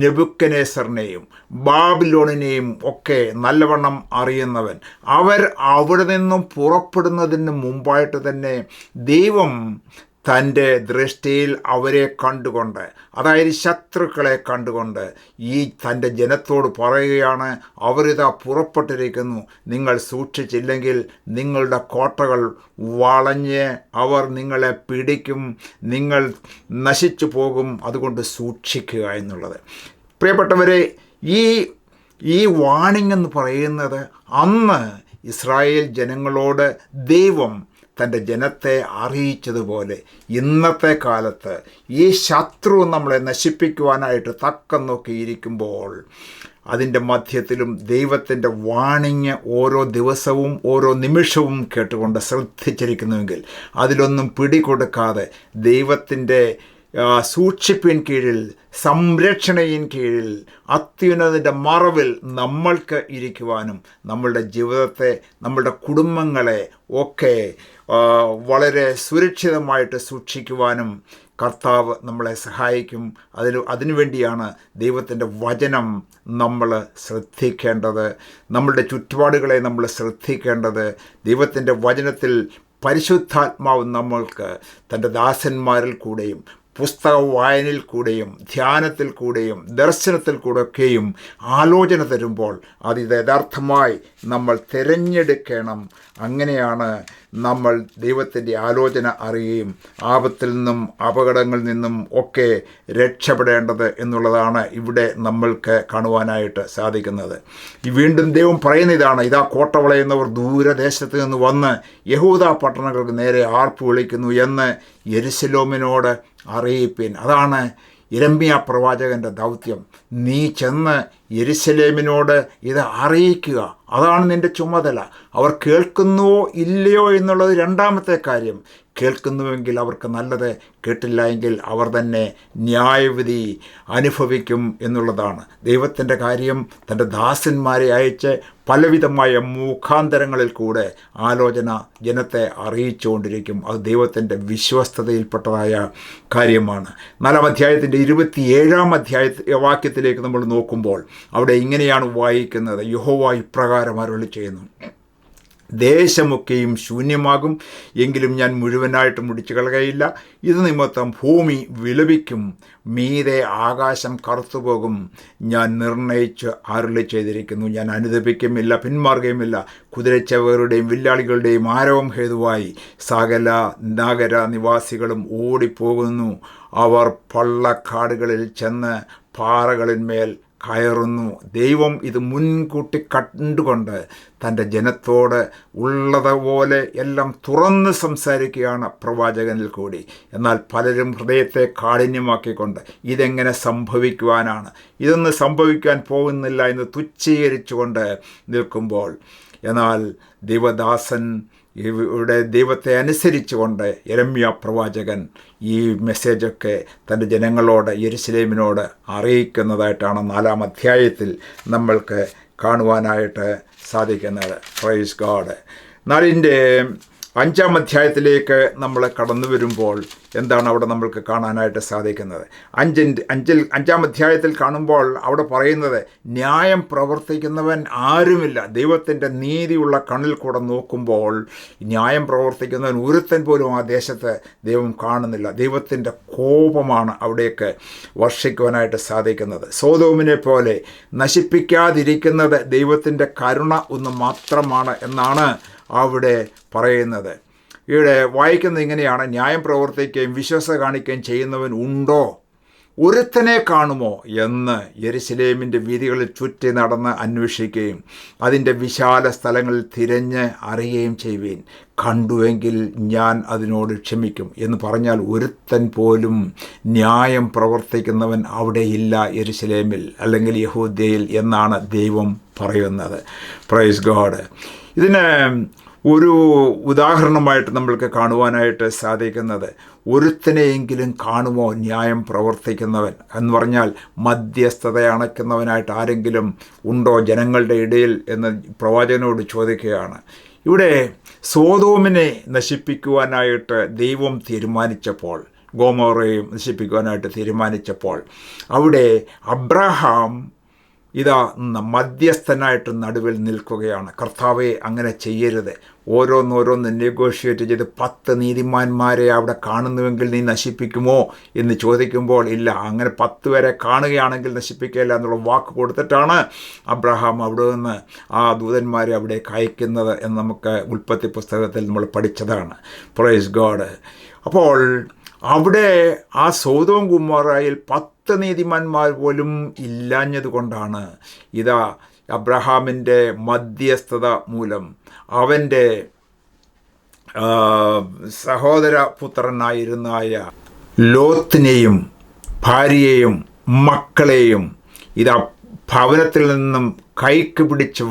നെബൂഖദ്നേസറിനെയും ബാബിലോണിനെയും ഒക്കെ നല്ലവണ്ണം അറിയുന്നവൻ. അവർ അവിടെ നിന്നും പുറപ്പെടുന്നതിന് മുമ്പായിട്ട് തന്നെ ദൈവം തൻ്റെ ദൃഷ്ടിയിൽ അവരെ കണ്ടുകൊണ്ട്, അതായത് ശത്രുക്കളെ കണ്ടുകൊണ്ട് ഈ തൻ്റെ ജനത്തോട് പറയുകയാണ്, അവരിതാ പുറപ്പെട്ടിരിക്കുന്നു, നിങ്ങൾ സൂക്ഷിച്ചില്ലെങ്കിൽ നിങ്ങളുടെ കോട്ടകൾ വളഞ്ഞ് അവർ നിങ്ങളെ പിടിക്കും, നിങ്ങൾ നശിച്ചു പോകും, അതുകൊണ്ട് സൂക്ഷിക്കുക എന്നുള്ളത്. പ്രിയപ്പെട്ടവരെ, ഈ വാണിംഗ് എന്ന് പറയുന്നത് അന്ന് ഇസ്രായേൽ ജനങ്ങളോട് ദൈവം തൻ്റെ ജനത്തെ അറിയിച്ചതുപോലെ ഇന്നത്തെ കാലത്ത് ഈ ശത്രു നമ്മളെ നശിപ്പിക്കുവാനായിട്ട് തക്കം നോക്കിയിരിക്കുമ്പോൾ അതിൻ്റെ മധ്യത്തിലും ദൈവത്തിൻ്റെ വാണിംഗ് ഓരോ ദിവസവും ഓരോ നിമിഷവും കേട്ടുകൊണ്ട് ശ്രദ്ധിച്ചിരിക്കുന്നുവെങ്കിൽ അതിലൊന്നും പിടികൊടുക്കാതെ ദൈവത്തിൻ്റെ സൂക്ഷിപ്പിൻ കീഴിൽ, സംരക്ഷണയിൻ കീഴിൽ, അത്യുന്നതിൻ്റെ മറവിൽ നമ്മൾക്ക് ഇരിക്കുവാനും നമ്മളുടെ ജീവിതത്തെ, നമ്മളുടെ കുടുംബങ്ങളെ ഒക്കെ വളരെ സുരക്ഷിതമായിട്ട് സൂക്ഷിക്കുവാനും കർത്താവ് നമ്മളെ സഹായിക്കും. അതിനുവേണ്ടിയാണ് ദൈവത്തിൻ്റെ വചനം നമ്മൾ ശ്രദ്ധിക്കേണ്ടത്, നമ്മളുടെ ചുറ്റുപാടുകളെ നമ്മൾ ശ്രദ്ധിക്കേണ്ടത്. ദൈവത്തിൻ്റെ വചനത്തിൽ പരിശുദ്ധാത്മാവ് നമ്മൾക്ക് തൻ്റെ ദാസന്മാരിൽ കൂടെയും പുസ്തക വായനയിൽ കൂടെയും ധ്യാനത്തിൽ കൂടെയും ദർശനത്തിൽ കൂടെയൊക്കെയും ആലോചന തരുമ്പോൾ അത് യഥാർത്ഥമായി നമ്മൾ തിരഞ്ഞെടുക്കണം. അങ്ങനെയാണ് നമ്മൾ ദൈവത്തിൻ്റെ ആലോചന അറിയുകയും ആപത്തിൽ നിന്നും അപകടങ്ങളിൽ നിന്നും ഒക്കെ രക്ഷപ്പെടേണ്ടത് എന്നുള്ളതാണ് ഇവിടെ നമ്മൾക്ക് കാണുവാനായിട്ട് സാധിക്കുന്നത്. വീണ്ടും ദൈവം പറയുന്ന ഇതാണ്, ഇതാ കോട്ട വളയുന്നവർ ദൂരദേശത്ത് നിന്ന് വന്ന് യഹൂദ പട്ടണങ്ങൾക്ക് നേരെ ആർപ്പ് വിളിക്കുന്നു എന്ന് യെരുശലേമിനോട് അറിയിപ്പിൻ. അതാണ് യിരെമ്യാ പ്രവാചകൻ്റെ ദൗത്യം. നീ ചെന്ന് യെരുശലേമിനോട് ഇത് അറിയിക്കുക, അതാണ് നിൻ്റെ ചുമതല. അവർ കേൾക്കുന്നുവോ ഇല്ലയോ എന്നുള്ളത് രണ്ടാമത്തെ കാര്യം. കേൾക്കുന്നുവെങ്കിൽ അവർക്ക് നല്ലത്, കേട്ടില്ല എങ്കിൽ അവർ തന്നെ ന്യായവിധി അനുഭവിക്കും എന്നുള്ളതാണ്. ദൈവത്തിൻ്റെ കാര്യം തൻ്റെ ദാസന്മാരെ അയച്ച് പലവിധമായ മുഖാന്തരങ്ങളിൽ കൂടെ ആലോചന ജനത്തെ അറിയിച്ചുകൊണ്ടിരിക്കും. അത് ദൈവത്തിൻ്റെ വിശ്വസ്തതയിൽപ്പെട്ടതായ കാര്യമാണ്. 4-ാം അധ്യായത്തിൻ്റെ 27-ാം വാക്യത്തിലേക്ക് നമ്മൾ നോക്കുമ്പോൾ അവിടെ ഇങ്ങനെയാണ് വായിക്കുന്നത്, യഹോവ ഇപ്രകാരം അരുളി ചെയ്യുന്നു, ദേശമൊക്കെയും ശൂന്യമാകും, എങ്കിലും ഞാൻ മുഴുവനായിട്ട് മുടിച്ചു കളകയില്ല. ഇത് നിമിത്തം ഭൂമി വിലപിക്കും, മീതെ ആകാശം കറുത്തുപോകും. ഞാൻ നിർണയിച്ച് അരുളി ചെയ്തിരിക്കുന്നു, ഞാൻ അനുതപിക്കുമില്ല, പിന്മാറുകയുമില്ല. കുതിരച്ചവരുടെയും വില്ലാളികളുടെയും ആരവം ഹേതുവായി സകല നഗര നിവാസികളും ഓടിപ്പോകുന്നു. അവർ പള്ളക്കാടുകളിൽ ചെന്ന് പാറകളിന്മേൽ കയറുന്നു. ദൈവം ഇത് മുൻകൂട്ടി കണ്ടുകൊണ്ട് തൻ്റെ ജനത്തോട് ഉള്ളതുപോലെ എല്ലാം തുറന്ന് സംസാരിക്കുകയാണ് പ്രവാചകനിൽ കൂടി. എന്നാൽ പലരും ഹൃദയത്തെ കാഠിന്യമാക്കിക്കൊണ്ട് ഇതെങ്ങനെ സംഭവിക്കുവാനാണ്, ഇതൊന്നും സംഭവിക്കാൻ പോകുന്നില്ല എന്ന് തുച്ഛീകരിച്ചുകൊണ്ട് നിൽക്കുമ്പോൾ, എന്നാൽ ദൈവദാസൻ ഇവിടെ ദൈവത്തെ അനുസരിച്ചുകൊണ്ട് യെരമ്യാ പ്രവാചകൻ ഈ മെസ്സേജൊക്കെ തൻ്റെ ജനങ്ങളോട്, യെരുശലേമിനോട് അറിയിക്കുന്നതായിട്ടാണ് 4-ാം അധ്യായത്തിൽ നമ്മൾക്ക് കാണുവാനായിട്ട് സാധിക്കുന്നത്. Praise God. 4-ന്റെ 5-ാം അധ്യായത്തിലേക്ക് നമ്മൾ കടന്നു വരുമ്പോൾ എന്താണ് അവിടെ നമ്മൾക്ക് കാണാനായിട്ട് സാധിക്കുന്നത്? 5-ാം അധ്യായത്തിൽ കാണുമ്പോൾ അവിടെ പറയുന്നത്, ന്യായം പ്രവർത്തിക്കുന്നവൻ ആരുമില്ല. ദൈവത്തിൻ്റെ നീതിയുള്ള കണ്ണിൽ കൂടെ നോക്കുമ്പോൾ ന്യായം പ്രവർത്തിക്കുന്നവൻ ഒരുത്തൻ പോലും ആ ദേശത്ത് ദൈവം കാണുന്നില്ല. ദൈവത്തിൻ്റെ കോപമാണ് അവിടേക്ക് വർഷിക്കുവാനായിട്ട് സാധിക്കുന്നത്. സോദോമിനെ പോലെ നശിപ്പിക്കാതിരിക്കുന്നത് ദൈവത്തിൻ്റെ കരുണ ഒന്ന് മാത്രമാണ് എന്നാണ് അവിടെ പറയുന്നത്. ഇവിടെ വായിക്കുന്നത് ഇങ്ങനെയാണ്, ന്യായം പ്രവർത്തിക്കുകയും വിശ്വാസം കാണിക്കുകയും ചെയ്യുന്നവൻ ഉണ്ടോ? ഒരുത്തനെ കാണുമോ എന്ന് യെരുശലേമിൻ്റെ വീഥികളിൽ ചുറ്റി നടന്ന് അന്വേഷിക്കുകയും അതിൻ്റെ വിശാല സ്ഥലങ്ങളിൽ തിരഞ്ഞ് അറിയുകയും ചെയ്യുവീൻ. കണ്ടുവെങ്കിൽ ഞാൻ അതിനോട് ക്ഷമിക്കും എന്ന് പറഞ്ഞാൽ ഒരുത്തൻ പോലും ന്യായം പ്രവർത്തിക്കുന്നവൻ അവിടെയില്ല യെരുശലേമിൽ അല്ലെങ്കിൽ യഹൂദ്യയിൽ എന്നാണ് ദൈവം പറയുന്നത്. Praise God. ഇതിന് ഒരു ഉദാഹരണമായിട്ട് നമ്മൾക്ക് കാണുവാനായിട്ട് സാധിക്കുന്നത്, ഒരുത്തനെയെങ്കിലും കാണുമോ ന്യായം പ്രവർത്തിക്കുന്നവൻ എന്ന് പറഞ്ഞാൽ മധ്യസ്ഥത അണയ്ക്കുന്നവനായിട്ട് ആരെങ്കിലും ഉണ്ടോ ജനങ്ങളുടെ ഇടയിൽ എന്ന് പ്രവാചകനോട് ചോദിക്കുകയാണ്. ഇവിടെ സോദോമിനെ നശിപ്പിക്കുവാനായിട്ട് ദൈവം തീരുമാനിച്ചപ്പോൾ, ഗോമോറയും നശിപ്പിക്കുവാനായിട്ട് തീരുമാനിച്ചപ്പോൾ, അവിടെ അബ്രഹാം ഇതാ മധ്യസ്ഥനായിട്ട് നടുവിൽ നിൽക്കുകയാണ്. കർത്താവെ, അങ്ങനെ ചെയ്യരുത്, ഓരോന്നോരോന്ന് നെഗോഷിയേറ്റ് ചെയ്ത് 10 നീതിമാന്മാരെ അവിടെ കാണുന്നുവെങ്കിൽ നീ നശിപ്പിക്കുമോ എന്ന് ചോദിക്കുമ്പോൾ, ഇല്ല, അങ്ങനെ 10 പേരെ കാണുകയാണെങ്കിൽ നശിപ്പിക്കില്ല എന്നുള്ള വാക്ക് കൊടുത്തിട്ടാണ് അബ്രഹാം അവിടെ നിന്ന് ആ ദൂതന്മാരെ അവിടേക്ക് അയക്കുന്നത് എന്ന് നമുക്ക് ഉൽപ്പത്തി പുസ്തകത്തിൽ നമ്മൾ പഠിച്ചതാണ്. Praise God. അപ്പോൾ അവിടെ ആ സോദോം ഗൊമോറയിൽ 10 നീതിമാന്മാർ പോലും ഇല്ലാഞ്ഞത് കൊണ്ടാണ് ഇതാ അബ്രഹാമിൻ്റെ മധ്യസ്ഥത മൂലം അവൻ്റെ സഹോദരപുത്രനായിരുന്നായ ലോത്തിനെയും ഭാര്യയെയും മക്കളെയും ഇതാ ഭവനത്തിൽ നിന്നും കൈക്ക് പിടിച്ച്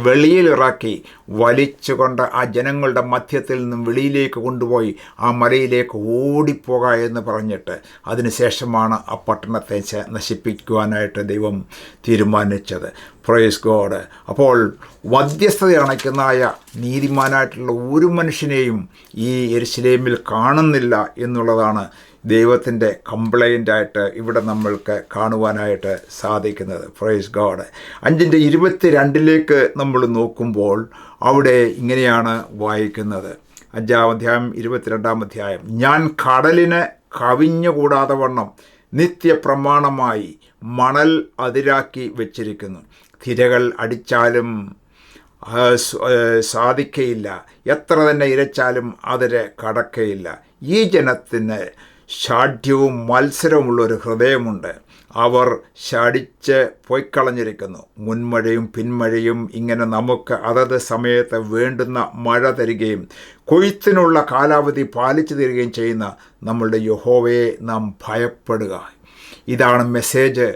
വെളിയിലിറക്കി വലിച്ചുകൊണ്ട് ആ ജനങ്ങളുടെ മധ്യത്തിൽ നിന്നും വെളിയിലേക്ക് കൊണ്ടുപോയി ആ മലയിലേക്ക് ഓടിപ്പോക എന്ന് പറഞ്ഞിട്ട് അതിനുശേഷമാണ് ആ പട്ടണത്തെ നശിപ്പിക്കുവാനായിട്ട് ദൈവം തീരുമാനിച്ചത്. Praise God. അപ്പോൾ മധ്യസ്ഥത അണയ്ക്കുന്നതായ നീതിമാനായിട്ടുള്ള ഒരു മനുഷ്യനെയും ഈ യെരുശലേമിൽ കാണുന്നില്ല എന്നുള്ളതാണ് ദൈവത്തിൻ്റെ കംപ്ലൈൻ്റായിട്ട് ഇവിടെ നമ്മൾക്ക് കാണുവാനായിട്ട് സാധിക്കുന്നത്. Praise God. 5-22 നമ്മൾ നോക്കുമ്പോൾ അവിടെ ഇങ്ങനെയാണ് വായിക്കുന്നത്. 5-ാം അധ്യായം 22-ാം അധ്യായം. ഞാൻ കടലിന് കവിഞ്ഞുകൂടാതെ വണ്ണം നിത്യപ്രമാണമായി മണൽ അതിരാക്കി വച്ചിരിക്കുന്നു. തിരകൾ അടിച്ചാലും സാധിക്കയില്ല, എത്ര തന്നെ ഇരച്ചാലും അതിരെ കടക്കയില്ല. ഈ ജനത്തിന് ഷാഠ്യവും മത്സരവുമുള്ളൊരു ഹൃദയമുണ്ട്. അവർ ശടിച്ച് പൊയ്ക്കളഞ്ഞിരിക്കുന്നു. മുൻമഴയും പിന്മഴയും ഇങ്ങനെ നമുക്ക് അതത് സമയത്ത് വേണ്ടുന്ന മഴ തരികയും കൊയ്ത്തിനുള്ള കാലാവധി പാലിച്ചു തരികയും ചെയ്യുന്ന നമ്മളുടെ യഹോവയെ നാം ഭയപ്പെടുക. ഇതാണ് മെസ്സേജ്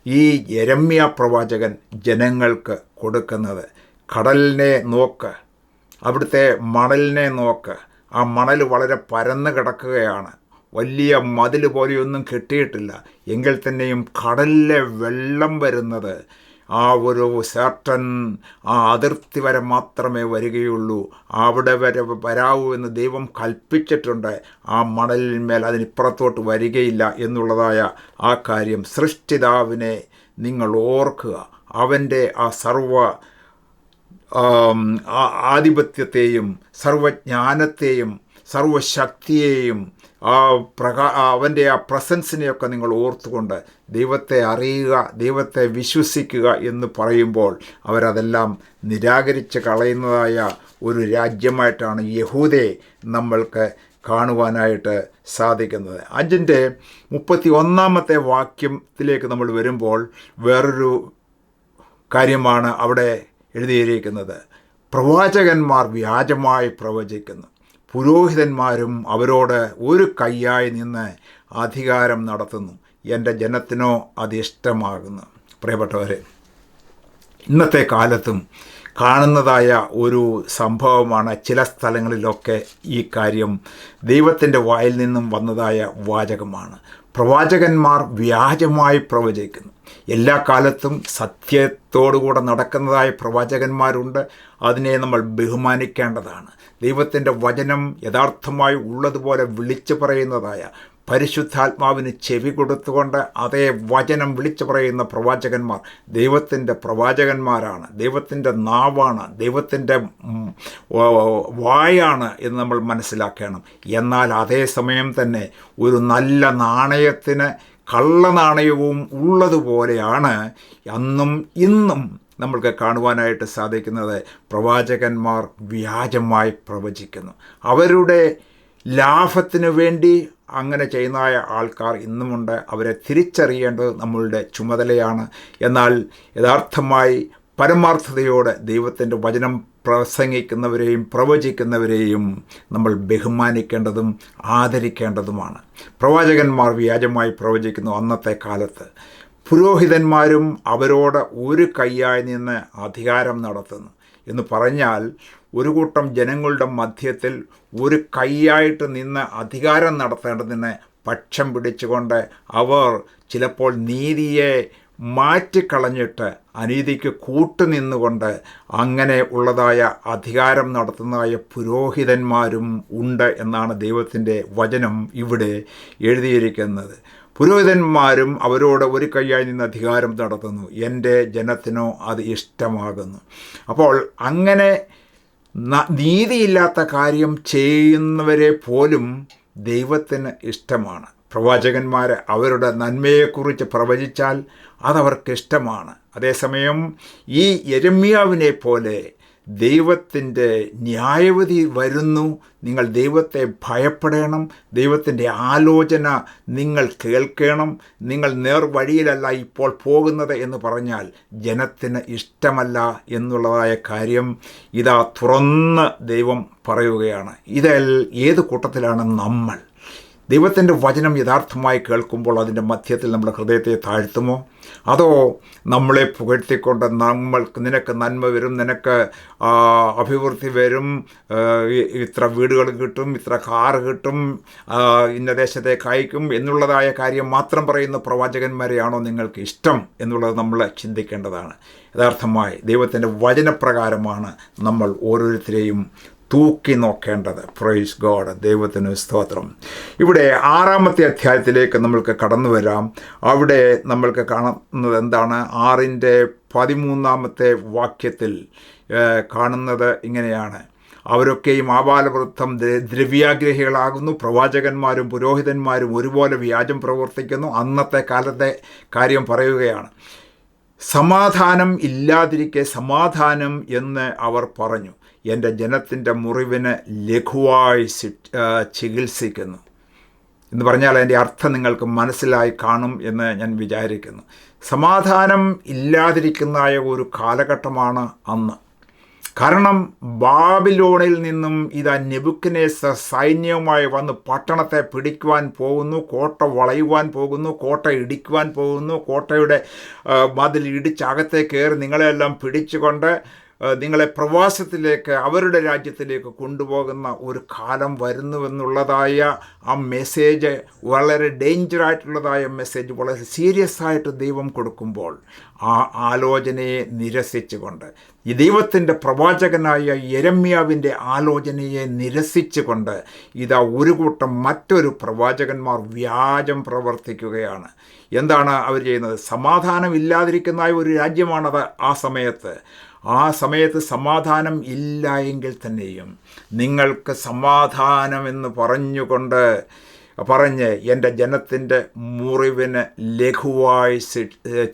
ഈ യെരമ്യാ പ്രവാചകൻ ജനങ്ങൾക്ക് കൊടുക്കുന്നത്. കടലിനെ നോക്ക്, അവിടുത്തെ മണലിനെ നോക്ക്. ആ മണൽ വളരെ പരന്ന് കിടക്കുകയാണ്. വലിയ മതിൽ പോലെയൊന്നും കെട്ടിയിട്ടില്ല. എങ്കിൽ തന്നെയും കടലിലെ വെള്ളം വരുന്നത് ആ ഒരു സർട്ടൻ ആ അതിർത്തി വരെ മാത്രമേ വരികയുള്ളൂ. അവിടെ വരെ വരാവൂ എന്ന് ദൈവം കൽപ്പിച്ചിട്ടുണ്ട്. ആ മണലിന്മേൽ അതിനിപ്പുറത്തോട്ട് വരികയില്ല എന്നുള്ളതായ ആ കാര്യം സൃഷ്ടിതാവിനെ നിങ്ങൾ ഓർക്കുക. അവൻ്റെ ആ സർവ ആധിപത്യത്തെയും സർവജ്ഞാനത്തെയും സർവശക്തിയെയും അവൻ്റെ ആ പ്രസൻസിനെയൊക്കെ നിങ്ങൾ ഓർത്തുകൊണ്ട് ദൈവത്തെ അറിയുക, ദൈവത്തെ വിശ്വസിക്കുക എന്ന് പറയുമ്പോൾ അവരതെല്ലാം നിരാകരിച്ച് കളയുന്നതായ ഒരു രാജ്യമായിട്ടാണ് യഹൂദയെ നമ്മൾക്ക് കാണുവാനായിട്ട് സാധിക്കുന്നത്. 5:31 വാക്യത്തിലേക്ക് നമ്മൾ വരുമ്പോൾ വേറൊരു കാര്യമാണ് അവിടെ എഴുതിയിരിക്കുന്നത്. പ്രവാചകന്മാർ വ്യാജമായി പ്രവചിക്കുന്നു, പുരോഹിതന്മാരും അവരോട് ഒരു കൈയായി നിന്ന് അധികാരം നടത്തുന്നു, എൻ്റെ ജനത്തിനോ അത് ഇഷ്ടമാകുന്നു. പ്രിയപ്പെട്ടവരെ, ഇന്നത്തെ കാലത്തും കാണുന്നതായ ഒരു സംഭവമാണ്. ചില സ്ഥലങ്ങളിലൊക്കെ ഈ കാര്യം ദൈവത്തിൻ്റെ വായിൽ നിന്നും വന്നതായ വാചകമാണ്. പ്രവാചകന്മാർ വ്യാജമായി പ്രവചിക്കുന്നു. എല്ലാ കാലത്തും സത്യത്തോടുകൂടെ നടക്കുന്നതായ പ്രവാചകന്മാരുണ്ട്. അതിനെ നമ്മൾ ബഹുമാനിക്കേണ്ടതാണ്. ദൈവത്തിൻ്റെ വചനം യഥാർത്ഥമായി ഉള്ളതുപോലെ വിളിച്ചു പറയുന്നതായ, പരിശുദ്ധാത്മാവിന് ചെവി കൊടുത്തുകൊണ്ട് അതേ വചനം വിളിച്ചു പറയുന്ന പ്രവാചകന്മാർ ദൈവത്തിൻ്റെ പ്രവാചകന്മാരാണ്, ദൈവത്തിൻ്റെ നാവാണ്, ദൈവത്തിൻ്റെ വായാണ് എന്ന് നമ്മൾ മനസ്സിലാക്കണം. എന്നാൽ അതേ സമയം തന്നെ ഒരു നല്ല നാണയത്തിന് കള്ളനാണയവും ഉള്ളതുപോലെയാണ് അന്നും ഇന്നും നമ്മൾക്ക് കാണുവാനായിട്ട് സാധിക്കുന്നത്. പ്രവാചകന്മാർ വ്യാജമായി പ്രവചിക്കുന്നു. അവരുടെ ലാഭത്തിനു വേണ്ടി അങ്ങനെ ചെയ്യുന്നതായ ആൾക്കാർ ഇന്നുമുണ്ട്. അവരെ തിരിച്ചറിയേണ്ടത് നമ്മളുടെ ചുമതലയാണ്. എന്നാൽ യഥാർത്ഥമായി പരമാർത്ഥതയോടെ ദൈവത്തിൻ്റെ വചനം പ്രസംഗിക്കുന്നവരെയും പ്രവചിക്കുന്നവരെയും നമ്മൾ ബഹുമാനിക്കേണ്ടതും ആദരിക്കേണ്ടതുമാണ്. പ്രവാചകന്മാർ വ്യാജമായി പ്രവചിക്കുന്നു അന്നത്തെ കാലത്ത്. പുരോഹിതന്മാരും അവരോട് ഒരു കൈയായി നിന്ന് അധികാരം നടത്തുന്നു എന്ന് പറഞ്ഞാൽ, ഒരു കൂട്ടം ജനങ്ങളുടെ മധ്യത്തിൽ ഒരു കൈയായിട്ട് നിന്ന് അധികാരം നടത്തേണ്ടതിന് പക്ഷം പിടിച്ചുകൊണ്ട് അവർ ചിലപ്പോൾ നീതിയെ മാറ്റിക്കളഞ്ഞിട്ട് അനീതിക്ക് കൂട്ടുനിന്നുകൊണ്ട് അങ്ങനെ ഉള്ളതായ അധികാരം നടത്തുന്നതായ പുരോഹിതന്മാരും ഉണ്ട് എന്നാണ് ദൈവത്തിൻ്റെ വചനം ഇവിടെ എഴുതിയിരിക്കുന്നത്. പുരോഹിതന്മാരും അവരോട് ഒരു കൈയായി നിന്ന് അധികാരം നടത്തുന്നു, എൻ്റെ ജനത്തിനോ അത് ഇഷ്ടമാകുന്നു. അപ്പോൾ അങ്ങനെ നീതിയില്ലാത്ത കാര്യം ചെയ്യുന്നവരെ പോലും ദൈവത്തിന് ഇഷ്ടമാണ്. പ്രവാചകന്മാർ അവരുടെ നന്മയെക്കുറിച്ച് പ്രവചിച്ചാൽ അതവർക്ക് ഇഷ്ടമാണ്. അതേസമയം ഈ യെരമ്യാവിനെ പോലെ ദൈവത്തിൻ്റെ ന്യായവിധി വരുന്നു, നിങ്ങൾ ദൈവത്തെ ഭയപ്പെടണം, ദൈവത്തിൻ്റെ ആലോചന നിങ്ങൾ കേൾക്കണം, നിങ്ങൾ നേർവഴിയിലല്ല ഇപ്പോൾ പോകുന്നത് എന്ന് പറഞ്ഞാൽ ജനത്തിന് ഇഷ്ടമല്ല എന്നുള്ളതായ കാര്യം ഇതാ തുറന്ന് ദൈവം പറയുകയാണ്. ഇതിൽ ഏത് കൂട്ടത്തിലാണ് നമ്മൾ? ദൈവത്തിൻ്റെ വചനം യഥാർത്ഥമായി കേൾക്കുമ്പോൾ അതിൻ്റെ മധ്യത്തിൽ നമ്മുടെ ഹൃദയത്തെ താഴ്ത്തുമോ? അതോ നമ്മളെ പുകഴ്ത്തിക്കൊണ്ട് നിനക്ക് നന്മ വരും, നിനക്ക് അഭിവൃദ്ധി വരും, ഇത്ര വീടുകൾ കിട്ടും, ഇത്ര കാറ് കിട്ടും, ഇന്ന ദേശത്തേക്ക് അയക്കും എന്നുള്ളതായ കാര്യം മാത്രം പറയുന്ന പ്രവാചകന്മാരെയാണോ നിങ്ങൾക്ക് ഇഷ്ടം എന്നുള്ളത് നമ്മൾ ചിന്തിക്കേണ്ടതാണ്. യഥാർത്ഥമായി ദൈവത്തിൻ്റെ വചനപ്രകാരമാണ് നമ്മൾ ഓരോരുത്തരെയും തൂക്കി നോക്കേണ്ടത്. പ്രൈസ് ഗോഡ്, ദൈവത്തിന് സ്തോത്രം. ഇവിടെ 6-ാമത്തെ അധ്യായത്തിലേക്ക് നമ്മൾക്ക് കടന്നു വരാം. അവിടെ നമ്മൾക്ക് കാണുന്നത് എന്താണ്? 6:13 വാക്യത്തിൽ കാണുന്നത് ഇങ്ങനെയാണ്: അവരൊക്കെയും ആബാലവൃദ്ധം ദ്രവ്യാഗ്രഹികളാകുന്നു, പ്രവാചകന്മാരും പുരോഹിതന്മാരും ഒരുപോലെ വ്യാജം പ്രവർത്തിക്കുന്നു. അന്നത്തെ കാലത്തെ കാര്യം പറയുകയാണ്. സമാധാനം ഇല്ലാതിരിക്കെ സമാധാനം എന്ന് അവർ പറഞ്ഞു, എൻ്റെ ജനത്തിൻ്റെ മുറിവിന് ലഘുവായി ചികിത്സിക്കുന്നു എന്ന് പറഞ്ഞാൽ അതിൻ്റെ അർത്ഥം നിങ്ങൾക്ക് മനസ്സിലായി കാണും എന്ന് ഞാൻ വിചാരിക്കുന്നു. സമാധാനം ഇല്ലാതിരിക്കുന്നതായ ഒരു കാലഘട്ടമാണ് അന്ന്. കാരണം ബാബിലോണിൽ നിന്നും ഇതാ നെബൂഖദ്നേസർ സൈന്യവുമായി വന്ന് പട്ടണത്തെ പിടിക്കുവാൻ പോകുന്നു, കോട്ട വളയുവാൻ പോകുന്നു, കോട്ട ഇടിക്കുവാൻ പോകുന്നു, കോട്ടയുടെ മതിൽ ഇടിച്ചകത്തെ കയറി നിങ്ങളെല്ലാം പിടിച്ചുകൊണ്ട് നിങ്ങളെ പ്രവാസത്തിലേക്ക്, അവരുടെ രാജ്യത്തിലേക്ക് കൊണ്ടുപോകുന്ന ഒരു കാലം വരുന്നുവെന്നുള്ളതായ ആ മെസ്സേജ്, വളരെ ഡേഞ്ചറായിട്ടുള്ളതായ മെസ്സേജ് വളരെ സീരിയസ് ആയിട്ട് ദൈവം കൊടുക്കുമ്പോൾ ആ ആലോചനയെ നിരസിച്ചുകൊണ്ട്, ഈ ദൈവത്തിൻ്റെ പ്രവാചകനായ യെരമ്യാവിൻ്റെ ആലോചനയെ നിരസിച്ചുകൊണ്ട് ഇതാ ഒരു കൂട്ടം മറ്റൊരു പ്രവാചകന്മാർ വ്യാജം പ്രവർത്തിക്കുകയാണ്. എന്താണ് അവർ ചെയ്യുന്നത്? സമാധാനം ഇല്ലാതിരിക്കുന്ന ഒരു രാജ്യമാണത് ആ സമയത്ത്. ആ സമയത്ത് സമാധാനം ഇല്ല എങ്കിൽ തന്നെയും നിങ്ങൾക്ക് സമാധാനമെന്ന് പറഞ്ഞ് എൻ്റെ ജനത്തിൻ്റെ മുറിവിന് ലഘുവായി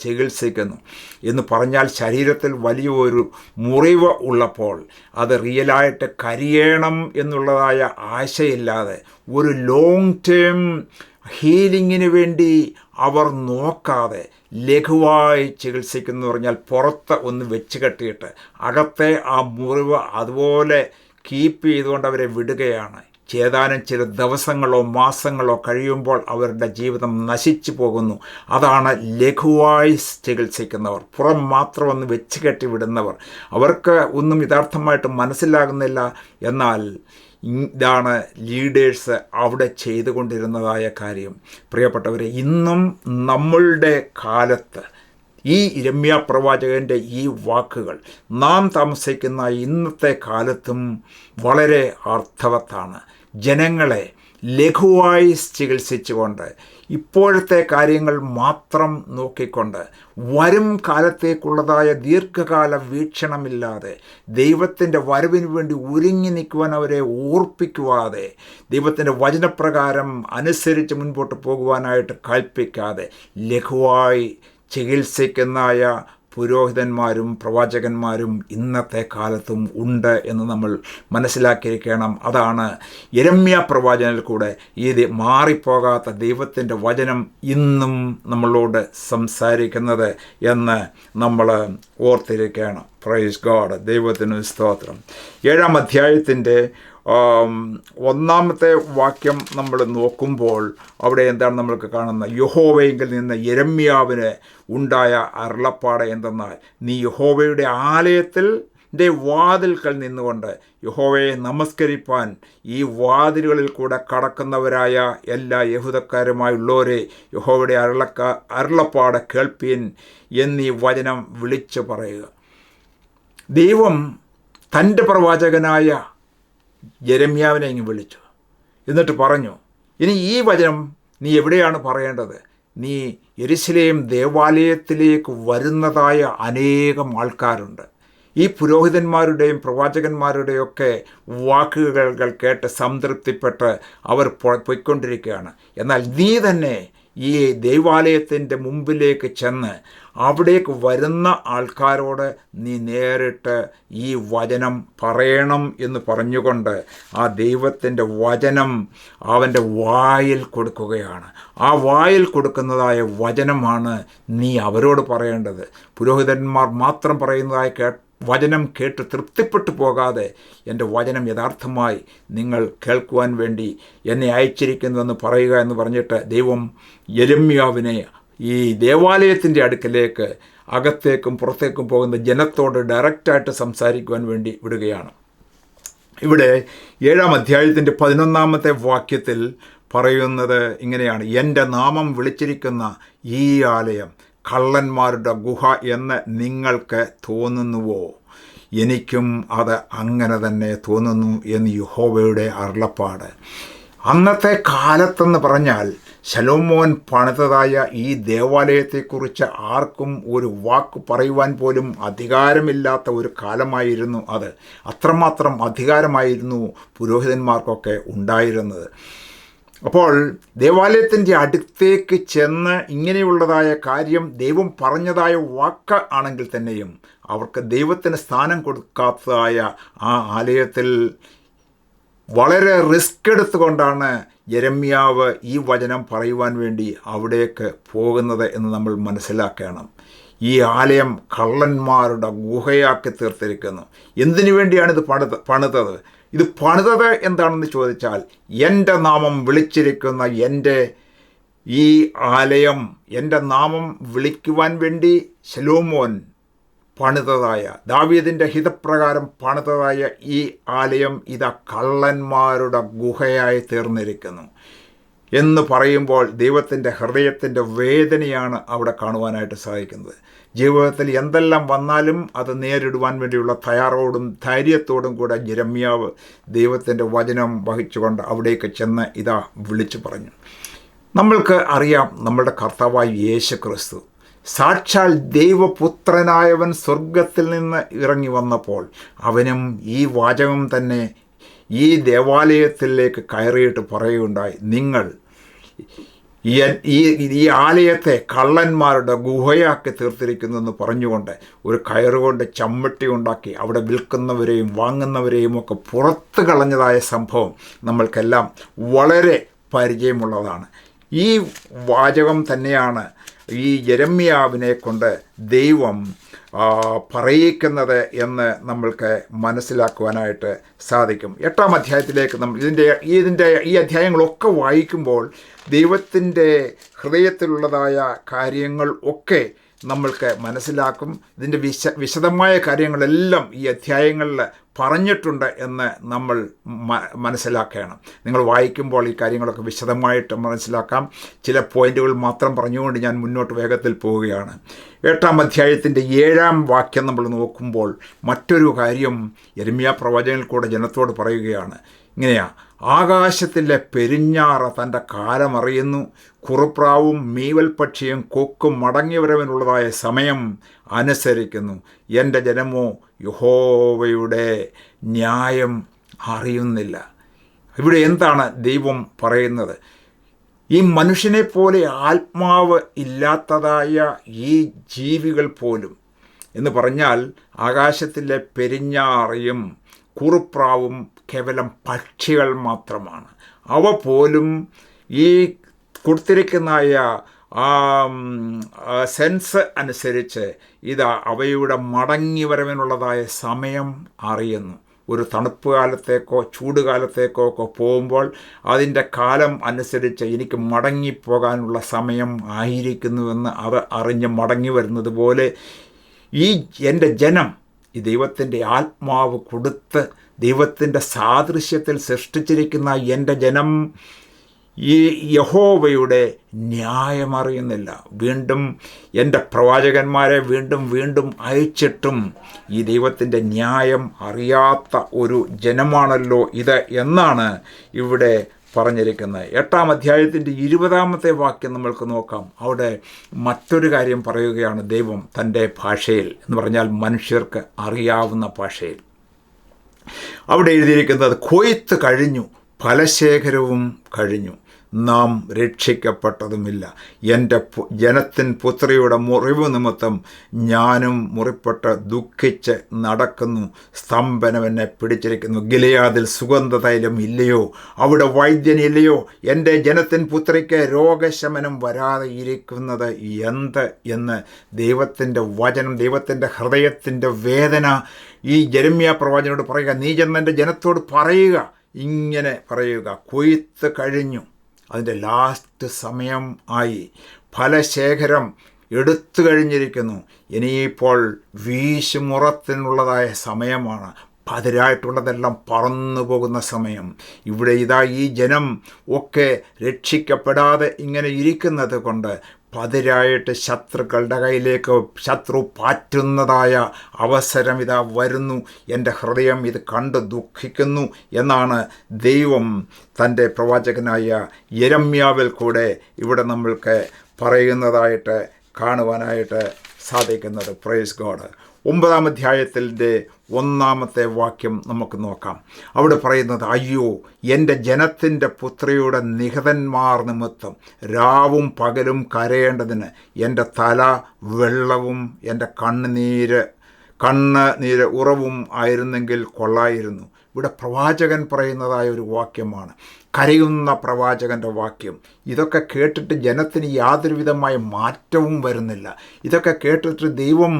ചികിത്സിക്കുന്നു എന്ന് പറഞ്ഞാൽ, ശരീരത്തിൽ വലിയൊരു മുറിവ് ഉള്ളപ്പോൾ അത് റിയലായിട്ട് കരിയണം എന്നുള്ളതായ ആശയില്ലാതെ ഒരു ലോങ് ടേം ഹീലിങ്ങിന് വേണ്ടി അവർ നോക്കാതെ ലഘുവായി ചികിത്സിക്കുന്നു പറഞ്ഞാൽ, പുറത്ത് ഒന്ന് വെച്ച് കെട്ടിയിട്ട് അകത്തെ ആ മുറിവ് അതുപോലെ കീപ്പ് ചെയ്തുകൊണ്ട് അവരെ വിടുകയാണ്. ഏതാനും ചില ദിവസങ്ങളോ മാസങ്ങളോ കഴിയുമ്പോൾ അവരുടെ ജീവിതം നശിച്ചു പോകുന്നു. അതാണ് ലഘുവായി ചികിത്സിക്കുന്നവർ, പുറം മാത്രം ഒന്ന് വെച്ച് കെട്ടി വിടുന്നവർ. അവർക്ക് ഒന്നും യഥാർത്ഥമായിട്ട് മനസ്സിലാകുന്നില്ല. എന്നാൽ ഇതാണ് ലീഡേഴ്സ് അവിടെ ചെയ്തുകൊണ്ടിരുന്നതായ കാര്യം. പ്രിയപ്പെട്ടവരെ, ഇന്നും നമ്മളുടെ കാലത്ത് ഈ യിരെമ്യാ പ്രവാചകൻ്റെ ഈ വാക്കുകൾ നാം താമസിക്കുന്ന ഇന്നത്തെ കാലത്തും വളരെ അർത്ഥവത്താണ്. ജനങ്ങളെ ലഘുവായി ചികിത്സിച്ചുകൊണ്ട് ഇപ്പോഴത്തെ കാര്യങ്ങൾ മാത്രം നോക്കിക്കൊണ്ട് വരും കാലത്തേക്കുള്ളതായ ദീർഘകാല വീക്ഷണമില്ലാതെ ദൈവത്തിൻ്റെ വരവിന് വേണ്ടി ഒരുങ്ങി നിൽക്കുവാൻ അവരെ ഓർപ്പിക്കുവാതെ, ദൈവത്തിൻ്റെ വചനപ്രകാരം അനുസരിച്ച് മുൻപോട്ട് പോകുവാനായിട്ട് കൽപ്പിക്കാതെ ലഘുവായി ചികിത്സിക്കുന്നതായ പുരോഹിതന്മാരും പ്രവാചകന്മാരും ഇന്നത്തെ കാലത്തും ഉണ്ട് എന്ന് നമ്മൾ മനസ്സിലാക്കിയിരിക്കണം. അതാണ് യിരെമ്യാ പ്രവാചകനിൽ കൂടെ ഈ മാറിപ്പോകാത്ത ദൈവത്തിൻ്റെ വചനം ഇന്നും നമ്മളോട് സംസാരിക്കുന്നത് എന്ന് നമ്മൾ ഓർത്തിരിക്കണം. പ്രൈസ് ഗോഡ്, ദൈവത്തിന് സ്തോത്രം. 7-ാം അധ്യായത്തിൻ്റെ 1-ാമത്തെ വാക്യം നമ്മൾ നോക്കുമ്പോൾ അവിടെ എന്താണ് നമ്മൾക്ക് കാണുന്നത്? യഹോവയെങ്കിൽ നിന്ന് യിരെമ്യാവിന് ഉണ്ടായ അരുളപ്പാട് എന്തെന്നാൽ, നീ യഹോവയുടെ ആലയത്തിൻ്റെ വാതിൽക്കൽ നിന്നുകൊണ്ട് യഹോവയെ നമസ്കരിപ്പാൻ ഈ വാതിലുകളിൽ കൂടെ കടക്കുന്നവരായ എല്ലാ യഹൂദക്കാരുമായുള്ളവരെ യഹോവയുടെ അരുളപ്പാട് കേൾപ്പീൻ എന്നീ വചനം വിളിച്ചു പറയുക. ദൈവം തൻ്റെ പ്രവാചകനായ യിരെമ്യാവിനെ ഇങ്ങ് വിളിച്ചു. എന്നിട്ട് പറഞ്ഞു, ഇനി ഈ വചനം നീ എവിടെയാണ് പറയേണ്ടത്? നീ യെരുശലേം ദേവാലയത്തിലേക്ക് വരുന്നതായ അനേകം ആൾക്കാരുണ്ട്. ഈ പുരോഹിതന്മാരുടെയും പ്രവാചകന്മാരുടെയൊക്കെ വാക്കുകൾ കേട്ട് സംതൃപ്തിപ്പെട്ട് അവർ പോയിക്കൊണ്ടിരിക്കുകയാണ്. എന്നാൽ നീ തന്നെ ഈ ദൈവാലയത്തിൻ്റെ മുമ്പിലേക്ക് ചെന്ന് അവിടേക്ക് വരുന്ന ആൾക്കാരോട് നീ നേരിട്ട് ഈ വചനം പറയണം എന്ന് പറഞ്ഞുകൊണ്ട് ആ ദൈവത്തിൻ്റെ വചനം അവൻ്റെ വായിൽ കൊടുക്കുകയാണ്. ആ വായിൽ കൊടുക്കുന്നതായ വചനമാണ് നീ അവരോട് പറയേണ്ടത്. പുരോഹിതന്മാർ മാത്രം പറയുന്നതായ വചനം കേട്ട് തൃപ്തിപ്പെട്ടു പോകാതെ, എൻ്റെ വചനം യഥാർത്ഥമായി നിങ്ങൾ കേൾക്കുവാൻ വേണ്ടി എന്നെ അയച്ചിരിക്കുന്നുവെന്ന് പറയുക എന്ന് പറഞ്ഞിട്ട് ദൈവം യിരെമ്യാവിനെ ഈ ദേവാലയത്തിൻ്റെ അടുക്കലേക്ക് അകത്തേക്കും പുറത്തേക്കും പോകുന്ന ജനത്തോട് ഡയറക്റ്റായിട്ട് സംസാരിക്കുവാൻ വേണ്ടി വിടുകയാണ്. ഇവിടെ 7-ാം അധ്യായത്തിൻ്റെ 11-ാമത്തെ വാക്യത്തിൽ പറയുന്നത് ഇങ്ങനെയാണ്, എൻ്റെ നാമം വിളിച്ചിരിക്കുന്ന ഈ ആലയം കള്ളന്മാരുടെ ഗുഹ എന്ന് നിങ്ങൾക്ക് തോന്നുന്നുവോ? എനിക്കും അത് അങ്ങനെ തന്നെ തോന്നുന്നു എന്ന് യഹോവയുടെ അരുളപ്പാട്. അന്നത്തെ കാലത്തെന്ന് പറഞ്ഞാൽ ശലോമോൻ പണിതതായ ഈ ദേവാലയത്തെക്കുറിച്ച് ആർക്കും ഒരു വാക്ക് പറയുവാൻ പോലും അധികാരമില്ലാത്ത ഒരു കാലമായിരുന്നു അത്. അത്രമാത്രം അധികാരമായിരുന്നു പുരോഹിതന്മാർക്കൊക്കെ ഉണ്ടായിരുന്നത്. അപ്പോൾ ദേവാലയത്തിൻ്റെ അടുത്തേക്ക് ചെന്ന് ഇങ്ങനെയുള്ളതായ കാര്യം ദൈവം പറഞ്ഞതായ വാക്ക് ആണെങ്കിൽ തന്നെയും അവർക്ക് ദൈവത്തിന് സ്ഥാനം കൊടുക്കാത്തതായ ആ ആലയത്തിൽ വളരെ റിസ്ക് എടുത്തുകൊണ്ടാണ് യിരെമ്യാവ് ഈ വചനം പറയുവാൻ വേണ്ടി അവിടേക്ക് പോകുന്നത് എന്ന് നമ്മൾ മനസ്സിലാക്കണം. ഈ ആലയം കള്ളന്മാരുടെ ഗുഹയാക്കി തീർത്തിരിക്കുന്നു. എന്തിനു വേണ്ടിയാണ് ഇത് പണിതത്? ഇത് പണിതത് എന്താണെന്ന് ചോദിച്ചാൽ, എൻ്റെ നാമം വിളിച്ചിരിക്കുന്ന എൻ്റെ ഈ ആലയം, എൻ്റെ നാമം വിളിക്കുവാൻ വേണ്ടി ശലോമോൻ പണിതതായ, ദാവീദിൻ്റെ ഹിതപ്രകാരം പണിതതായ ഈ ആലയം ഇതാ കള്ളന്മാരുടെ ഗുഹയായി തീർന്നിരിക്കുന്നു എന്ന് പറയുമ്പോൾ ദൈവത്തിൻ്റെ ഹൃദയത്തിൻ്റെ വേദനയാണ് അവിടെ കാണുവാനായിട്ട് സാധിക്കുന്നത്. ജീവിതത്തിൽ എന്തെല്ലാം വന്നാലും അത് നേരിടുവാൻ വേണ്ടിയുള്ള തയ്യാറോടും ധൈര്യത്തോടും കൂടെ യിരെമ്യാവ് ദൈവത്തിൻ്റെ വചനം വഹിച്ചുകൊണ്ട് അവിടേക്ക് ചെന്ന് ഇതാ വിളിച്ചു പറഞ്ഞു. നമ്മൾക്ക് അറിയാം, നമ്മളുടെ കർത്താവായ യേശു ക്രിസ്തു സാക്ഷാൽ ദൈവപുത്രനായവൻ സ്വർഗത്തിൽ നിന്ന് ഇറങ്ങി വന്നപ്പോൾ അവനും ഈ വാചകം തന്നെ ഈ ദേവാലയത്തിലേക്ക് കയറിയിട്ട് പറയുകയുണ്ടായി, നിങ്ങൾ ഈ ആലയത്തെ കള്ളന്മാരുടെ ഗുഹയാക്കി തീർത്തിരിക്കുന്നു എന്ന് പറഞ്ഞുകൊണ്ട് ഒരു കയറുകൊണ്ട് ചമ്മട്ടി ഉണ്ടാക്കി അവിടെ വിൽക്കുന്നവരെയും വാങ്ങുന്നവരെയും ഒക്കെ പുറത്ത് കളഞ്ഞതായ സംഭവം നമ്മൾക്കെല്ലാം വളരെ പരിചയമുള്ളതാണ്. ഈ വാചകം തന്നെയാണ് ഈ യെരമ്യാവിനെ കൊണ്ട് ദൈവം പറയിക്കുന്നത് എന്ന് നമ്മൾക്ക് മനസ്സിലാക്കുവാനായിട്ട് സാധിക്കും. 8-ാം അധ്യായത്തിലേക്ക് ഈ അധ്യായങ്ങളൊക്കെ വായിക്കുമ്പോൾ ദൈവത്തിൻ്റെ ഹൃദയത്തിലുള്ളതായ കാര്യങ്ങൾ ഒക്കെ നമ്മൾക്ക് മനസ്സിലാക്കും. ഇതിൻ്റെ വിശദമായ കാര്യങ്ങളെല്ലാം ഈ അധ്യായങ്ങളിൽ പറഞ്ഞിട്ടുണ്ട് എന്ന് നമ്മൾ മനസ്സിലാക്കണം. നിങ്ങൾ വായിക്കുമ്പോൾ ഈ കാര്യങ്ങളൊക്കെ വിശദമായിട്ട് മനസ്സിലാക്കാം. ചില പോയിന്റുകൾ മാത്രം പറഞ്ഞുകൊണ്ട് ഞാൻ മുന്നോട്ട് വേഗത്തിൽ പോവുകയാണ്. 8-ാം അധ്യായത്തിൻ്റെ 7-ാം വാക്യം നമ്മൾ നോക്കുമ്പോൾ മറ്റൊരു കാര്യം യെരമ്യാ പ്രവചകൻ കൂടെ ജനത്തോട് പറയുകയാണ്. ഇങ്ങനെയാ, ആകാശത്തിലെ പെരിഞ്ഞാറ തൻ്റെ കാലമറിയുന്നു, കുറുപ്രാവും മീവൽ പക്ഷിയും കൊക്കും മടങ്ങിവരവനുള്ളതായ സമയം അനുസരിക്കുന്നു. എൻ്റെ ജനമോ യഹോവയുടെ ന്യായം അറിയുന്നില്ല. ഇവിടെ എന്താണ് ദൈവം പറയുന്നത്? ഈ മനുഷ്യനെ പോലെ ആത്മാവ് ഇല്ലാത്തതായ ഈ ജീവികൾ പോലും എന്ന് പറഞ്ഞാൽ ആകാശത്തിലെ പെരിഞ്ഞാറയും കുറുപ്രാവും കേവലം പക്ഷികൾ മാത്രമാണ്. അവ പോലും ഈ കൊടുത്തിരിക്കുന്നതായ സെൻസ് അനുസരിച്ച് അവയുടെ മടങ്ങി വരവിനുള്ളതായ സമയം അറിയുന്നു. ഒരു തണുപ്പ് കാലത്തേക്കോ ചൂടുകാലത്തേക്കോ ഒക്കെ പോകുമ്പോൾ അതിൻ്റെ കാലം അനുസരിച്ച് എനിക്ക് മടങ്ങിപ്പോകാനുള്ള സമയം ആയിരിക്കുന്നുവെന്ന് അത് അറിഞ്ഞ് മടങ്ങി വരുന്നത് പോലെ ഈ എൻ്റെ ജനം ഈ ദൈവത്തിൻ്റെ ആത്മാവ് കൊടുത്ത് ദൈവത്തിൻ്റെ സാദൃശ്യത്തിൽ സൃഷ്ടിച്ചിരിക്കുന്ന എൻ്റെ ജനം ഈ യഹോവയുടെ ന്യായമറിയുന്നില്ല. വീണ്ടും എൻ്റെ പ്രവാചകന്മാരെ വീണ്ടും വീണ്ടും അയച്ചിട്ടും ഈ ദൈവത്തിൻ്റെ ന്യായം അറിയാത്ത ഒരു ജനമാണല്ലോ ഇത് എന്നാണ് ഇവിടെ പറഞ്ഞിരിക്കുന്നത്. 8-ാം അധ്യായത്തിൻ്റെ 20-ാമത്തെ വാക്യം നമ്മൾക്ക് നോക്കാം. അവിടെ മറ്റൊരു കാര്യം പറയുകയാണ് ദൈവം തൻ്റെ ഭാഷയിൽ, എന്ന് പറഞ്ഞാൽ മനുഷ്യർക്ക് അറിയാവുന്ന ഭാഷയിൽ. അവിടെ എഴുതിയിരിക്കുന്നത്, കൊയ്ത്ത് കഴിഞ്ഞു, ഫലശേഖരവും കഴിഞ്ഞു, നാം രക്ഷിക്കപ്പെട്ടതുമില്ല. എൻ്റെ ജനത്തിൻ പുത്രിയുടെ മുറിവ് നിമിത്തം ഞാനും മുറിപ്പെട്ട് ദുഃഖിച്ച് നടക്കുന്നു. സ്തംഭനം എന്നെ പിടിച്ചിരിക്കുന്നു. ഗിലെയാദിൽ സുഗന്ധതൈലം ഇല്ലയോ? അവിടെ വൈദ്യനില്ലയോ? എൻ്റെ ജനത്തിൻ പുത്രിക്ക് രോഗശമനം വരാതെ ഇരിക്കുന്നത് എന്ത് എന്ന് ദൈവത്തിൻ്റെ വചനം, ദൈവത്തിൻ്റെ ഹൃദയത്തിൻ്റെ വേദന ഈ യെരമ്യാ പ്രവാചകനോട് പറയുക. നീ ചെന്ന് എൻ്റെ ജനത്തോട് പറയുക, ഇങ്ങനെ പറയുക, കൊയ്ത്ത് കഴിഞ്ഞു, അതിൻ്റെ ലാസ്റ്റ് സമയം ആയി, ഫലശേഖരം എടുത്തു കഴിഞ്ഞിരിക്കുന്നു, ഇനിയിപ്പോൾ വീശുമുറത്തിനുള്ളതായ സമയമാണ്, പതിരായിട്ടുള്ളതെല്ലാം പറന്നു പോകുന്ന സമയം. ഇവിടെ ഈ ജനം ഒക്കെ രക്ഷിക്കപ്പെടാതെ ഇങ്ങനെ ഇരിക്കുന്നത് കൊണ്ട് പതിരായിട്ട് ശത്രുക്കളുടെ കയ്യിലേക്ക് ശത്രു പാറ്റുന്നതായ അവസരം വരുന്നു. എൻ്റെ ഹൃദയം ഇത് കണ്ട് ദുഃഖിക്കുന്നു എന്നാണ് ദൈവം തൻ്റെ പ്രവാചകനായ യെരമ്യാവിൽ കൂടെ ഇവിടെ നമ്മൾക്ക് പറയുന്നതായിട്ട് കാണുവാനായിട്ട് സാധിക്കുന്നത്. Praise God. 9-ാം അധ്യായത്തിൻ്റെ 1-ാമത്തെ വാക്യം നമുക്ക് നോക്കാം. അവിടെ പറയുന്നത്, അയ്യോ എൻ്റെ ജനത്തിൻ്റെ പുത്രിയുടെ നിഹതന്മാർ നിമിത്തം രാവും പകലും കരയേണ്ടതിന് എൻ്റെ തല വെള്ളവും എൻ്റെ കണ്ണുനീര് ഉറവും ആയിരുന്നെങ്കിൽ കൊള്ളായിരുന്നു. ഇവിടെ പ്രവാചകൻ പറയുന്നതായ ഒരു വാക്യമാണ്, കരയുന്ന പ്രവാചകൻ്റെ വാക്യം. ഇതൊക്കെ കേട്ടിട്ട് ജനത്തിന് യാതൊരു വിധമായ മാറ്റവും വരുന്നില്ല. ഇതൊക്കെ കേട്ടിട്ട് ദൈവം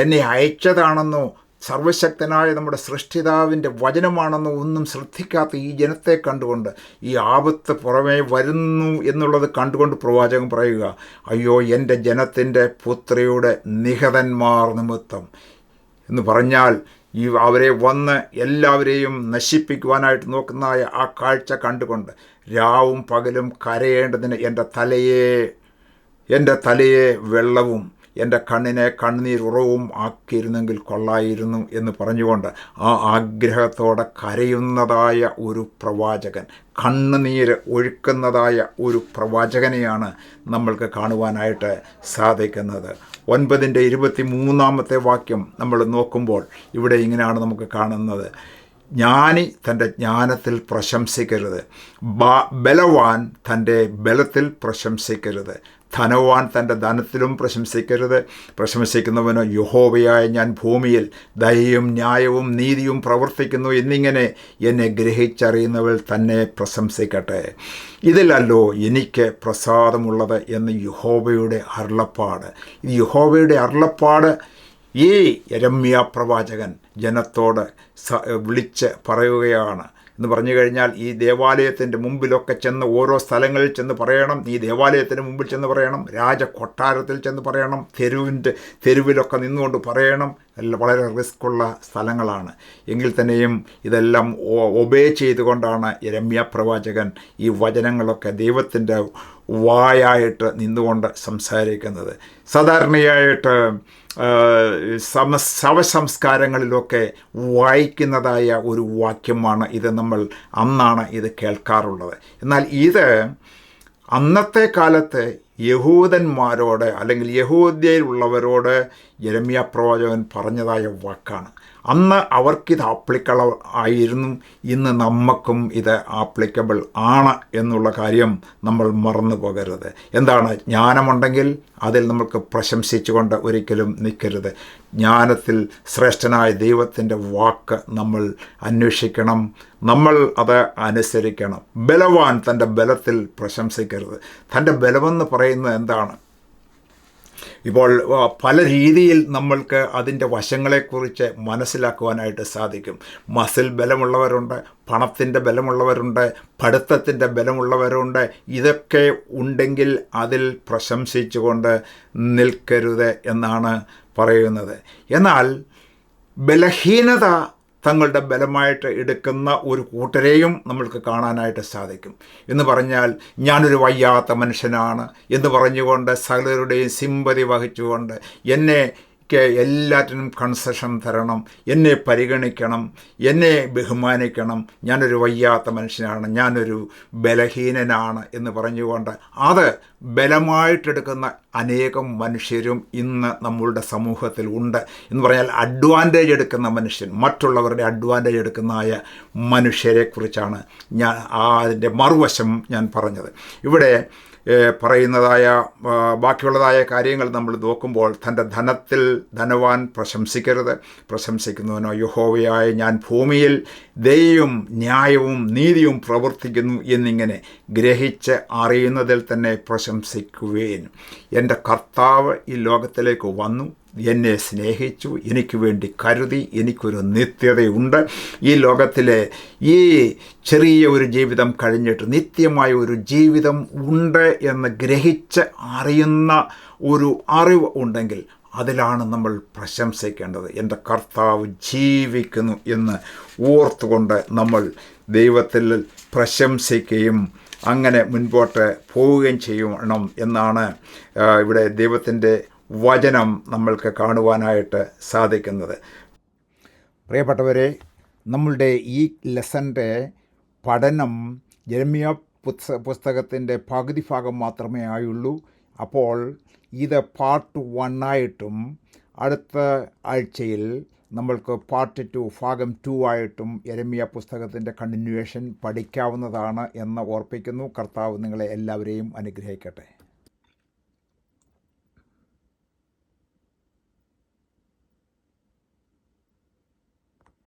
എന്നെ അയച്ചതാണെന്നോ സർവശക്തനായ നമ്മുടെ സൃഷ്ടിതാവിൻ്റെ വചനമാണെന്നോ ഒന്നും ശ്രദ്ധിക്കാത്ത ഈ ജനത്തെ കണ്ടുകൊണ്ട് ഈ ആപത്ത് പുറമേ വരുന്നു എന്നുള്ളത് കണ്ടുകൊണ്ട് പ്രവാചകൻ പറയുക, അയ്യോ എൻ്റെ ജനത്തിൻ്റെ പുത്രിയുടെ നിഹതന്മാർ നിമിത്തം എന്ന് പറഞ്ഞാൽ അവരെ വന്ന് എല്ലാവരെയും നശിപ്പിക്കുവാനായിട്ട് നോക്കുന്നതായ ആ കാഴ്ച കണ്ടുകൊണ്ട് രാവും പകലും കരയേണ്ടതിന് എൻ്റെ തലയെ വെള്ളവും എൻ്റെ കണ്ണിനെ കണ്ണുനീരുറവും ആക്കിയിരുന്നെങ്കിൽ കൊള്ളായിരുന്നു എന്ന് പറഞ്ഞുകൊണ്ട് ആ ആഗ്രഹത്തോടെ കരയുന്നതായ ഒരു പ്രവാചകൻ, കണ്ണുനീര് ഒഴുക്കുന്നതായ ഒരു പ്രവാചകനെയാണ് നമ്മൾക്ക് കാണുവാനായിട്ട് സാധിക്കുന്നത്. 9:23 വാക്യം നമ്മൾ നോക്കുമ്പോൾ ഇവിടെ ഇങ്ങനെയാണ് നമുക്ക് കാണുന്നത്: ജ്ഞാനി തൻ്റെ ജ്ഞാനത്തിൽ പ്രശംസിക്കരുത്, ബലവാൻ തൻ്റെ ബലത്തിൽ പ്രശംസിക്കരുത്, ധനവാൻ തൻ്റെ ധനത്തിലും പ്രശംസിക്കരുത്. പ്രശംസിക്കുന്നവനോ യഹോവയായ ഞാൻ ഭൂമിയിൽ ദയയും ന്യായവും നീതിയും പ്രവർത്തിക്കുന്നു എന്നിങ്ങനെ എന്നെ ഗ്രഹിച്ചറിയുന്നവൾ തന്നെ പ്രശംസിക്കട്ടെ. ഇതിലല്ലോ എനിക്ക് പ്രസാദമുള്ളത് എന്ന് യഹോവയുടെ അരുളപ്പാട്. ഈ യഹോവയുടെ അരുളപ്പാട് ഈ യെരമ്യാ പ്രവാചകൻ ജനത്തോട് വിളിച്ച് പറയുകയാണ്. എന്ന് പറഞ്ഞു കഴിഞ്ഞാൽ ഈ ദേവാലയത്തിൻ്റെ മുമ്പിലൊക്കെ ചെന്ന്, ഓരോ സ്ഥലങ്ങളിൽ ചെന്ന് പറയണം. ഈ ദേവാലയത്തിൻ്റെ മുമ്പിൽ ചെന്ന് പറയണം, രാജകൊട്ടാരത്തിൽ ചെന്ന് പറയണം, തെരുവിലൊക്കെ നിന്നുകൊണ്ട് പറയണം. എല്ലാം വളരെ റിസ്ക്കുള്ള സ്ഥലങ്ങളാണ്. എങ്കിൽ തന്നെയും ഇതെല്ലാം ഒബേ ചെയ്തുകൊണ്ടാണ് യെരമ്യാ പ്രവാചകൻ ഈ വചനങ്ങളൊക്കെ ദൈവത്തിൻ്റെ വായായിട്ട് നിന്നുകൊണ്ട് സംസാരിക്കുന്നത്. സാധാരണയായിട്ട് ശവസംസ്കാരങ്ങളിലൊക്കെ വായിക്കുന്നതായ ഒരു വാക്യമാണ് ഇത്. നമ്മൾ അന്നാണ് ഇത് കേൾക്കാറുള്ളത്. എന്നാൽ ഇത് അന്നത്തെ കാലത്ത് യഹൂദന്മാരോട് അല്ലെങ്കിൽ യഹൂദ്യയിലുള്ളവരോട് യെരമ്യാ പ്രവാചകൻ പറഞ്ഞതായ വാക്കാണ്. അന്ന് അവർക്കിത് ആപ്ലിക്കബിൾ ആയിരുന്നു. ഇന്ന് നമുക്കും ഇത് ആപ്ലിക്കബിൾ ആണ് എന്നുള്ള കാര്യം നമ്മൾ മറന്നു പോകരുത്. എന്താണ്? ജ്ഞാനമുണ്ടെങ്കിൽ അതിൽ നമുക്ക് പ്രശംസിച്ചുകൊണ്ട് ഒരിക്കലും നിൽക്കരുത്. ജ്ഞാനത്തിൽ ശ്രേഷ്ഠനായ ദൈവത്തിൻ്റെ വാക്ക് നമ്മൾ അന്വേഷിക്കണം, നമ്മൾ അത് അനുസരിക്കണം. ബലവാൻ തൻ്റെ ബലത്തിൽ പ്രശംസിക്കരുത്. തൻ്റെ ബലമെന്ന് പറയുന്നത് എന്താണ്? ഇപ്പോൾ പല രീതിയിൽ നമ്മൾക്ക് അതിൻ്റെ വശങ്ങളെക്കുറിച്ച് മനസ്സിലാക്കുവാനായിട്ട് സാധിക്കും. മസിൽ ബലമുള്ളവരുണ്ട്, പണത്തിൻ്റെ ബലമുള്ളവരുണ്ട്, പഠിത്തത്തിൻ്റെ ബലമുള്ളവരുണ്ട്. ഇതൊക്കെ ഉണ്ടെങ്കിൽ അതിൽ പ്രശംസിച്ചുകൊണ്ട് നിൽക്കരുത് എന്നാണ് പറയുന്നത്. എന്നാൽ ബലഹീനത തങ്ങളുടെ ബലമായിട്ട് എടുക്കുന്ന ഒരു കൂട്ടരെയും നമ്മൾക്ക് കാണാനായിട്ട് സാധിക്കും. എന്ന് പറഞ്ഞാൽ ഞാനൊരു വയ്യാത്ത മനുഷ്യനാണ് എന്ന് പറഞ്ഞുകൊണ്ട് സകലരുടെയും സിമ്പതി വഹിച്ചുകൊണ്ട് എനിക്ക് എല്ലാറ്റിനും കൺസെഷൻ തരണം, എന്നെ പരിഗണിക്കണം, എന്നെ ബഹുമാനിക്കണം, ഞാനൊരു വയ്യാത്ത മനുഷ്യനാണ്, ഞാനൊരു ബലഹീനനാണ് എന്ന് പറഞ്ഞുകൊണ്ട് അത് ബലമായിട്ടെടുക്കുന്ന അനേകം മനുഷ്യരും ഇന്ന് നമ്മളുടെ സമൂഹത്തിൽ ഉണ്ട്. എന്ന് പറഞ്ഞാൽ അഡ്വാൻറ്റേജ് എടുക്കുന്ന മനുഷ്യൻ, മറ്റുള്ളവരുടെ അഡ്വാൻറ്റേജ് എടുക്കുന്നതായ മനുഷ്യരെക്കുറിച്ചാണ് ഞാൻ അതിൻ്റെ മറുവശം ഞാൻ പറഞ്ഞത്. ഇവിടെ പറയുന്നതായ ബാക്കിയുള്ളതായ കാര്യങ്ങൾ നമ്മൾ നോക്കുമ്പോൾ, തൻ്റെ ധനത്തിൽ ധനവാൻ പ്രശംസിക്കരുത്, പ്രശംസിക്കുന്നവനോ യഹോവയായ ഞാൻ ഭൂമിയിൽ ദയയും ന്യായവും നീതിയും പ്രവർത്തിക്കുന്നു എന്നിങ്ങനെ ഗ്രഹിച്ച് അറിയുന്നതിൽ തന്നെ പ്രശംസിക്കുവേൻ. എൻ്റെ കർത്താവ് ഈ ലോകത്തിലേക്ക് വന്നു, എന്നെ സ്നേഹിച്ചു, എനിക്ക് വേണ്ടി കരുതി, എനിക്കൊരു നിത്യതയുണ്ട്. ഈ ലോകത്തിലെ ഈ ചെറിയ ഒരു ജീവിതം കഴിഞ്ഞിട്ട് നിത്യമായ ഒരു ജീവിതം ഉണ്ട് എന്ന് ഗ്രഹിച്ച് അറിയുന്ന ഒരു അറിവ് ഉണ്ടെങ്കിൽ അതിലാണ് നമ്മൾ പ്രശംസിക്കേണ്ടത്. എൻ്റെ കർത്താവ് ജീവിക്കുന്നു എന്ന് ഓർത്തുകൊണ്ട് നമ്മൾ ദൈവത്തിൽ പ്രശംസിക്കുകയും അങ്ങനെ മുൻപോട്ട് പോവുകയും ചെയ്യണം എന്നാണ് ഇവിടെ ദൈവത്തിൻ്റെ വചനം നമ്മൾക്ക് കാണുവാനായിട്ട് സാധിക്കുന്നത്. പ്രിയപ്പെട്ടവരെ, നമ്മളുടെ ഈ ലെസൻ്റെ പഠനം യെരമ്യാ പുസ്തകത്തിൻ്റെ പകുതി ഭാഗം മാത്രമേ ആയുള്ളൂ. അപ്പോൾ ഇത് പാർട്ട് 1 അടുത്ത ആഴ്ചയിൽ നമ്മൾക്ക് പാർട്ട് 2 ഭാഗം 2 ആയിട്ടും യെരമ്യാ പുസ്തകത്തിൻ്റെ കണ്ടിന്യൂവേഷൻ പഠിക്കാവുന്നതാണ് എന്ന് ഓർപ്പിക്കുന്നു. കർത്താവ് നിങ്ങളെ എല്ലാവരെയും അനുഗ്രഹിക്കട്ടെ.